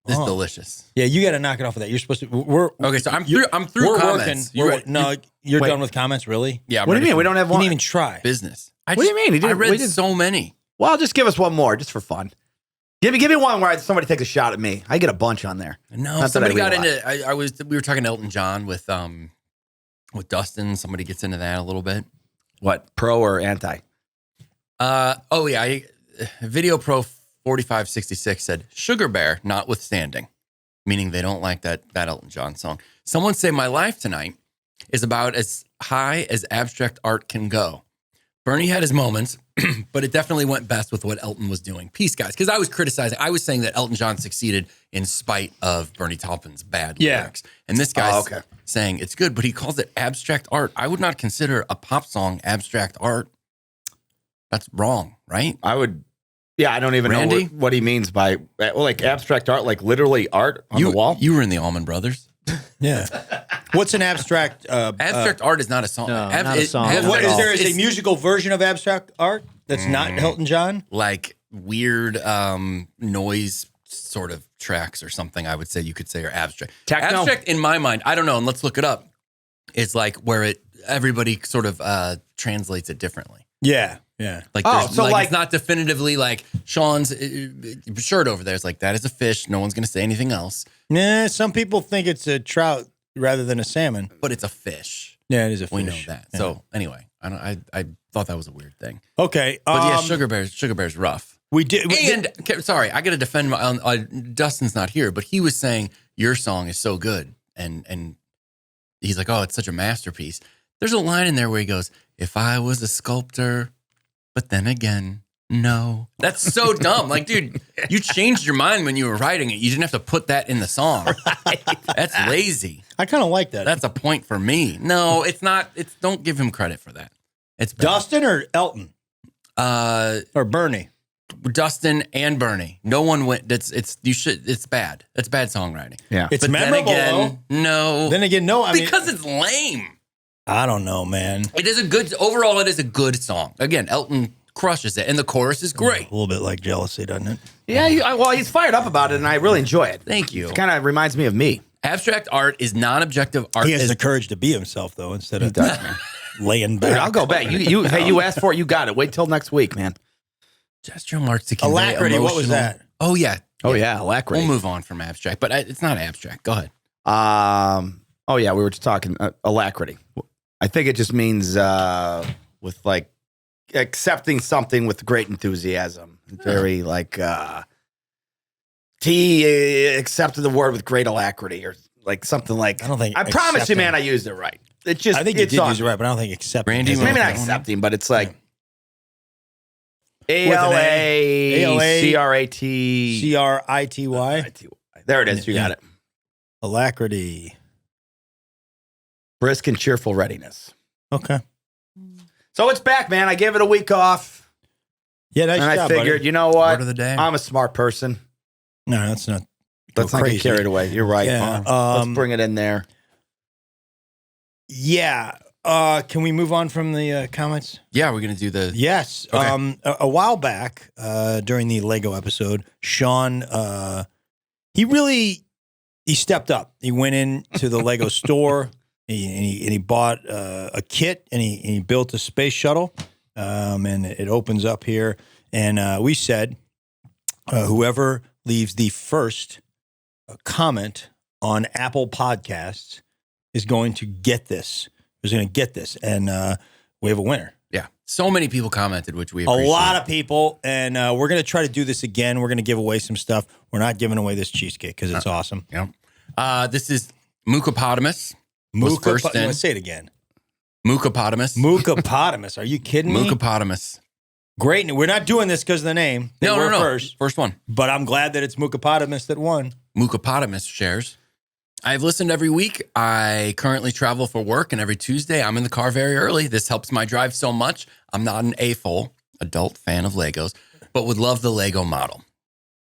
delicious. Yeah, you got to knock it off of that. You're supposed to. We're Okay, so I'm through we're comments. working. You're Wait. done with comments, really? Yeah. I'm What do you ready mean? for We don't have You one. didn't even try. business. What do you mean? I read so many. Well, just give us one more, just for fun. Give me one where somebody takes a shot at me. I get a bunch on there. No, Not that somebody I got read a into. We were talking Elton John with Dustin. Somebody gets into that a little bit. What, pro or anti? Video Pro 4566 said Sugar Bear notwithstanding, meaning they don't like that Elton John song. Someone say My Life Tonight is about as high as abstract art can go. Bernie had his moments, but it definitely went best with what Elton was doing. Peace, guys. Because I was saying that Elton John succeeded in spite of Bernie Taupin's bad lyrics. And this guy's saying it's good, but he calls it abstract art. I would not consider a pop song abstract art. That's wrong, right? I would. Yeah, I don't even Randy? know what he means by like abstract art, like literally art on the wall. You were in the Allman Brothers. Yeah. What's an abstract? Abstract art is not a song. No, not a song. What is there? Is It's a musical version of abstract art that's not Elton John? like weird noise sort of tracks or something. I would say you could say are abstract. Techno? Abstract in my mind, I don't know, and let's look it up. It's like where everybody sort of translates it differently. Yeah. Like, so it's not definitively like Sean's shirt over there is like, that is a fish. No one's going to say anything else, Nah, some people think it's a trout rather than a salmon. but it's a fish. Yeah, it is a fish. We know that. Yeah. So anyway, I thought that was a weird thing. Okay. But yeah, Sugar Bear's rough. we did. And sorry, I got to defend Dustin's not here, but he was saying your song is so good, and he's like, oh, it's such a masterpiece. There's a line in there where he goes, if I was a sculptor, but then again, no. That's so dumb. Like, dude, you changed your mind when you were writing it. You didn't have to put that in the song. That's lazy. I kind of like that. That's a point for me. No, it's not. Don't give him credit for that. It's bad. Dustin or Elton or Bernie. Dustin and Bernie. No one went. It's bad. It's bad songwriting. Yeah. It's But memorable. then again, no. Then again, no. I mean, because it's lame. I don't know, man. It is a good. Overall, it is a good song. Again, Elton crushes it, and the chorus is great. A little bit like jealousy, doesn't it? Yeah, well, he's fired up about it, and I really enjoy it. Thank you. It kind of reminds me of me. Abstract art is non-objective art. He has the courage to be himself, though, instead of laying back. Dude, I'll go back. Hey, you asked for it. You got it. Wait till next week, man. Gestural marks to convey Alacrity, what was emotional- that? Oh, yeah. Oh, yeah, alacrity. We'll move on from abstract, but it's not abstract. Go ahead. Oh, yeah, we were just talking alacrity. I think it just means with like accepting something with great enthusiasm. Very like he accepted the word with great alacrity or like something like. I don't think I promise you, accepting- man, I used it right. It just I think you it's did on- use it right, but I don't think accepting. Randy, is- you Maybe wanna- not accepting, but it's like an A. ALACRAT. CRITY. There it is. You got it. Alacrity. Brisk and cheerful readiness. Okay. So it's back, man. I gave it a week off, Yeah, nice and I job, figured, buddy. you know Word what? of the day. I'm a smart person. No, that's not. Let's go not crazy. get carried away. You're right. Yeah, Let's bring it in there. Yeah. Can we move on from the comments? Yeah, we're going to do the... Yes. Okay. A while back, during the Lego episode, Sean, he stepped up. He went into the Lego store and he bought a kit and he built a space shuttle. And it opens up here. And we said, whoever leaves the first comment on Apple Podcasts is going to get this. Is going to get this. And we have a winner. Yeah. So many people commented, which we A appreciate. lot of people, and we're going to try to do this again. We're going to give away some stuff. We're not giving away this cheesecake because it's awesome. Yeah. This is Mucopotamus. Was first in. Say it again. Mucopotamus. Mucopotamus. Are you kidding me? Mucopotamus. Great. We're not doing this because of the name. They were No. first. First one. But I'm glad that it's Mucopotamus that won. Mucopotamus shares. I've listened every week. I currently travel for work, and every Tuesday I'm in the car very early. This helps my drive so much. I'm not an A-full adult fan of Legos, but would love the Lego model.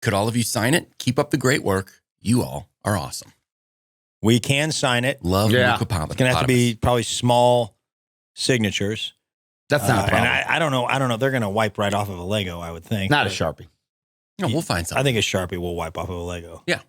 Could all of you sign it? Keep up the great work. You all are awesome. We can sign it. Love Yeah. Mucopotamus. It's going to have to be probably small signatures. That's not a problem. And I don't know. They're going to wipe right off of a Lego, I would think. Not a But Sharpie. No, we'll find something. I think a Sharpie will wipe off of a Lego. Yeah.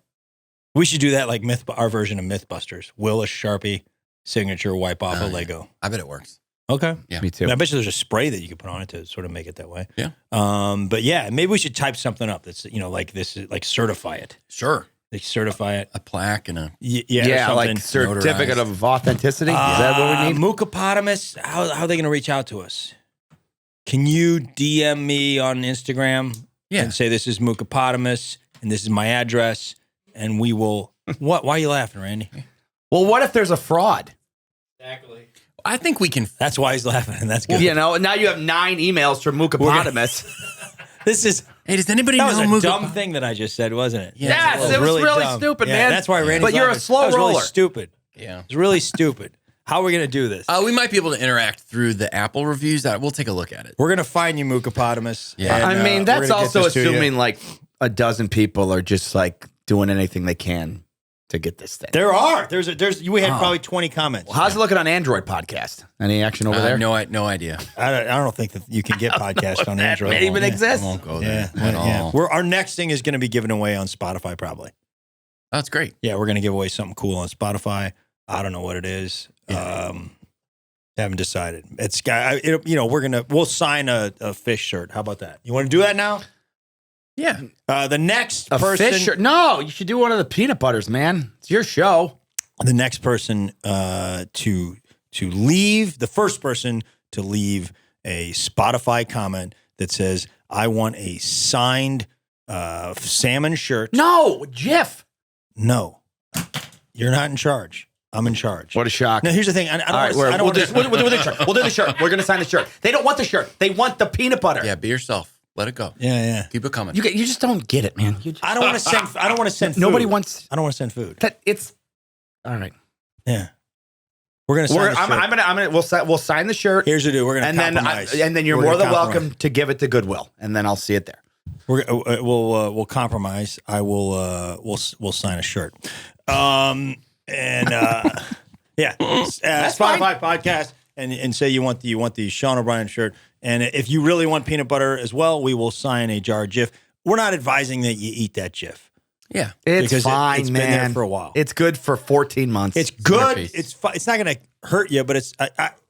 We should do that like our version of Mythbusters. Will a Sharpie signature wipe off a yeah. Lego? I bet it works. Okay. Yeah. Me too. And I bet you there's a spray that you could put on it to sort of make it that way. Yeah. But yeah, maybe we should type something up that's, like this, like certify it. Sure. They certify it. A plaque and a... Yeah, like something. certificate of authenticity. Is that what we need? Mucopotamus, how are they going to reach out to us? Can you DM me on Instagram and say this is Mucopotamus and this is my address and we will... What? Why are you laughing, Randy? Well, what if there's a fraud? Exactly. I think we can... That's why he's laughing, and that's good. You know, now you have 9 emails from Mucopotamus. This is... Hey, does anybody That know was a dumb thing that I just said, wasn't it? Yeah. Yes, it was really dumb. stupid, Yeah, man. That's why Randy. But you're a slow that was roller. Really stupid. Yeah. It's really stupid. How are we going to do this? We might be able to interact through the Apple reviews. We'll take a look at it. We're going to find you, Mucopotamus. Yeah. and, I mean, we're that's gonna get also this to you. assuming like a dozen people are just like doing anything they can to get this thing. There are. We had probably 20 comments. How's it looking on Android podcast? Any action over there? No idea. I don't think that you can get podcasts on Android. May even Yeah. exist. I won't go Yeah, there at all. yeah. Our next thing is going to be given away on Spotify, probably. That's great. Yeah, we're going to give away something cool on Spotify. I don't know what it is. Haven't decided. It's we'll sign a fish shirt. How about that? You want to do that now? Yeah. The next A person, fish shirt? No, you should do one of the peanut butters, man. It's your show. the next person to leave, the first person to leave a Spotify comment that says, "I want a signed salmon shirt." No, Jif. No, you're not in charge. I'm in charge. What a shock. Now, here's the thing. I All right, don't we'll want do to. the shirt. We'll do the shirt. We're going to sign the shirt. They don't want the shirt. They want the peanut butter. Yeah, be yourself. Let it go. Yeah. Keep it coming. You just don't get it, man. I don't want to send. I don't want to send. Food. Nobody wants I don't want to send food. that. It's all right. Yeah. We're gonna. Sign the shirt. I'm gonna. We'll sign the shirt. Here's what we do. We're gonna compromise. and then you're We're more gonna than compromise. welcome to give it to Goodwill, and then I'll see it there. We'll compromise. I will. We'll sign a shirt. Spotify podcast and say you want the Sean O'Brien shirt And if you really want peanut butter as well, we will sign a jar of Jif. We're not advising that you eat that Jif. Yeah. It's because fine, it's man. been there for a while. It's good for 14 months. It's good. Piece. It's not going to hurt you, but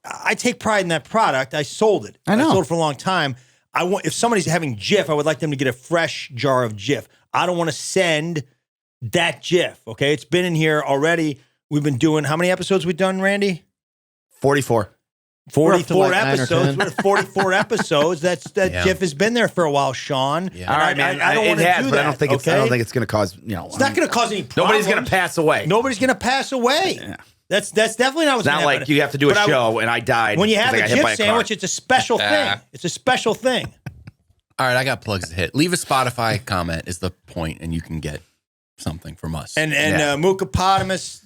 I take pride in that product. I sold it. I know. I sold it for a long time. If somebody's having Jif, I would like them to get a fresh jar of Jif. I don't want to send that Jif. Okay, it's been in here already. We've been doing how many episodes we've done, Randy? 44. 44 like 9 or episodes. 10. We're at 44 episodes. That Yeah. Jif has been there for a while, Sean. Yeah. All right, man. I don't it want to has, do but that. I don't think it's. I okay? don't think it's going to cause. It's not going to cause any problems. Nobody's going to pass away. Nobody's going to pass away. Yeah. That's definitely not what's It's not going to like happen. you have to do a But show and I died. When you have a because I got hit by Jif a car. sandwich, it's a special thing. It's a special thing. All right, I got plugs to hit. Leave a Spotify comment is the point, and you can get something from us. And Mucopotamus,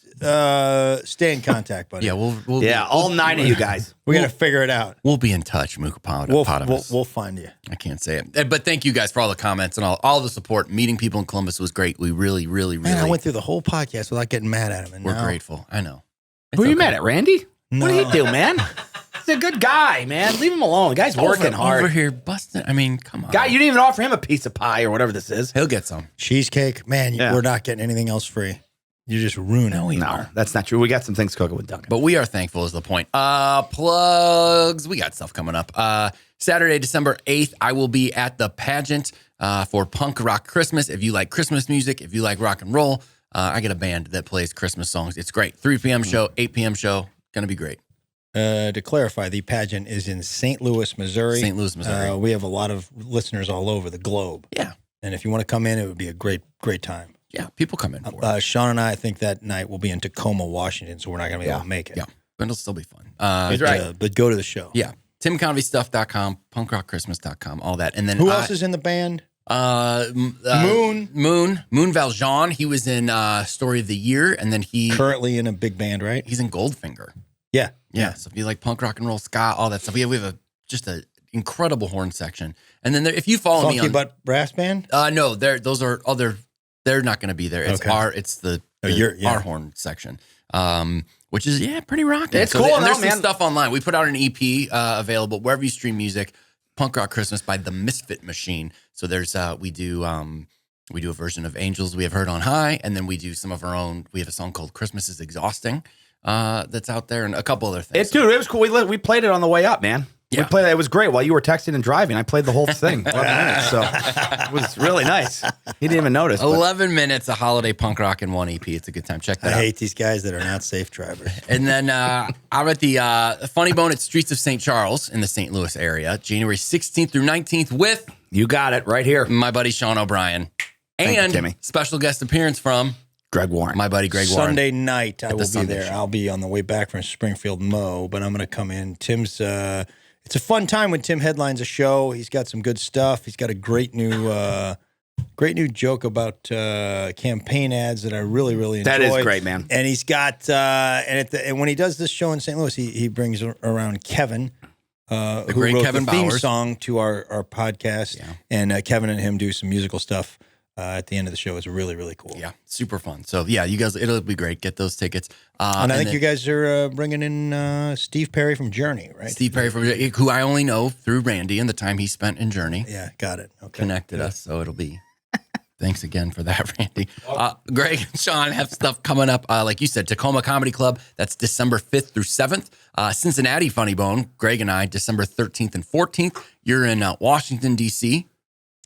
stay in contact, buddy. yeah, we'll Yeah, all 9 of you guys. We're going to figure it out. we'll be in touch, Mucopotamus. We'll find you. I can't say it. But thank you guys for all the comments and all the support. Meeting people in Columbus was great. We really, really, really Man, I went through the whole podcast without getting mad at him. And we're now, grateful. I know. Who are you okay. mad at, Randy? No. What did he do, man? He's a good guy, man. Leave him alone. The guy's working hard. Over here busting. I mean, come on. Guy, you didn't even offer him a piece of pie or whatever this is. He'll get some. Cheesecake. Man, Yeah. we're not getting anything else free. You're just ruining it. No, that's not true. We got some things cooking with Duncan. But we are thankful is the point. Plugs. We got stuff coming up. Saturday, December 8th, I will be at the pageant for Punk Rock Christmas. If you like Christmas music, if you like rock and roll, I get a band that plays Christmas songs. It's great. 3 p.m. show, 8 p.m. show. Going to be great. To clarify, the pageant is in St. Louis, Missouri. St. Louis, Missouri. We have a lot of listeners all over the globe. Yeah. And if you want to come in, it would be a great time. Yeah. People come in for it. Sean and I think that night will be in Tacoma, Washington, so we're not going to be able to make it. Yeah. But it'll still be fun. He's right. But go to the show. Yeah. TimConvyStuff.com, punkrockchristmas.com, all that. And then Who else is in the band? Moon Valjean. He was in Story of the Year, and then Currently in a big band, right? he's in Goldfinger. Yeah. Yeah. So if you like punk rock and roll, ska, all that stuff, we have just an incredible horn section. And then if you follow Funky me on, Butt Brass Band? no, those are other. They're not going to be there. It's Okay. it's the yeah. our horn section. Which is pretty rocking. It's cool, and there's though, some man. stuff online. We put out an EP available wherever you stream music. Punk Rock Christmas by the Misfit Machine. So there's we do a version of Angels We Have Heard on High, and then we do some of our own. We have a song called Christmas is Exhausting that's out there, and a couple other things. Dude, it was cool. We played it on the way up, man. Yeah. We played it. It was great. While you were texting and driving, I played the whole thing. 11 minutes. So it was really nice. He didn't even notice. but- 11 minutes of holiday punk rock in one EP. It's a good time. Check that I out. hate these guys that are not safe drivers. And then I'm at the Funny Bone at Streets of St. Charles in the St. Louis area, January 16th through 19th with You got it right here. my buddy Sean O'Brien. Thank you, And Timmy. special guest appearance from Greg Warren. my buddy Greg Warren. Sunday night, I will be Sunday there. show. I'll be on the way back from Springfield Mo, but I'm going to come in. Tim's, it's a fun time when Tim headlines a show. He's got some good stuff. He's got a great new joke about campaign ads that I really, really enjoy. That is great, man. And he's got, and when he does this show in St. Louis, he brings around Kevin, who great wrote Kevin the theme Bowers. song to our podcast. Yeah. And Kevin and him do some musical stuff at the end of the show. It's really, really cool. Yeah, super fun. So yeah, you guys, it'll be great. Get those tickets. And I think then you guys are bringing in Steve Perry from Journey, right? Steve Perry, who I only know through Randy and the time he spent in Journey, Yeah, got it. Okay. connected us. So it'll be. Thanks again for that, Randy. Greg and Sean have stuff coming up. Like you said, Tacoma Comedy Club. That's December 5th through 7th. Cincinnati Funny Bone. Greg and I, December 13th and 14th. You're in Washington, D.C.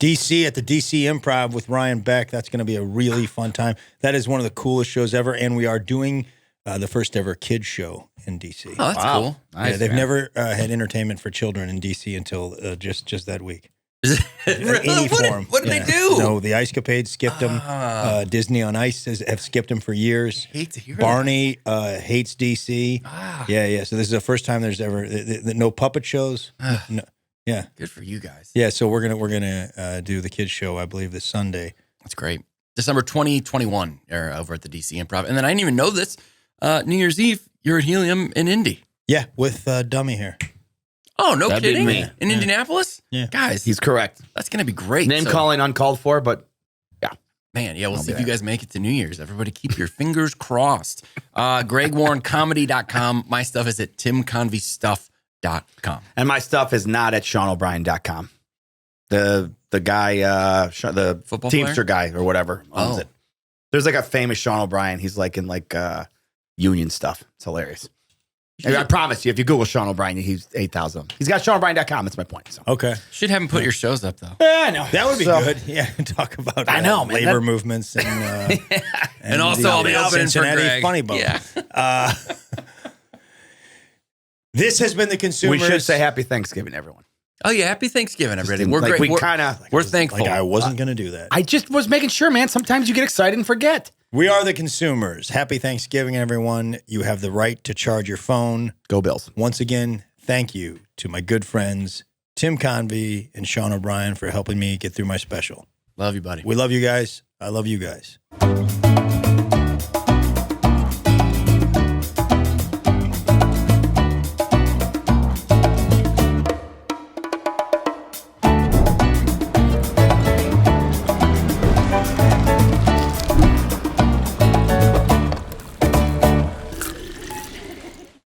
DC at the DC Improv with Ryan Beck. That's going to be a really fun time. That is one of the coolest shows ever. And we are doing the first ever kids show in DC. Oh, that's cool. Nice, yeah, they've man. never had entertainment for children in DC until just that week. Is it, In any form. what did Yeah. they do? No, the Ice Capades skipped them. Ah. Disney on Ice have skipped them for years. hate to hear Barney hates DC. Ah. Yeah. So this is the first time there's ever no puppet shows. No, yeah. that. Good for you guys. Yeah, so we're gonna do the kids show, I believe, this Sunday. That's great. December 2021 over at the DC Improv. And then I didn't even know this. New Year's Eve, you're at Helium in Indy. Yeah, with Dummy here. Oh, no That'd be kidding? me. In Indianapolis? Yeah. Guys, He's correct. that's going to be great. Name So- calling uncalled for, but Man, yeah, we'll see be if you there. guys make it to New Year's. Everybody keep your fingers crossed. GregWarrenComedy.com. My stuff is at And my stuff is not at SeanO'Brien.com. The guy, the Football Teamster player? guy or whatever owns it. There's like a famous Sean O'Brien. He's like in like union stuff. It's hilarious. I promise you, if you Google Sean O'Brien, he's 8,000. He's got SeanO'Brien.com. That's my point. So. Okay. Should have him put your shows up, though. Yeah, I know. That would be good. Yeah, talk about I know, man. labor movements and And also all the opening for Cincinnati Greg. funny bone. Yeah. This has been the Consumers. We should say Happy Thanksgiving, everyone. Oh, yeah. Happy Thanksgiving, everybody. We're Like, great. we We're, kinda- we're thankful. Like I wasn't going to do that. I just was making sure, man. Sometimes you get excited and forget. We are the Consumers. Happy Thanksgiving, everyone. You have the right to charge your phone. Go Bills. Once again, thank you to my good friends, Tim Convy and Sean O'Brien, for helping me get through my special. Love you, buddy. We love you guys. I love you guys.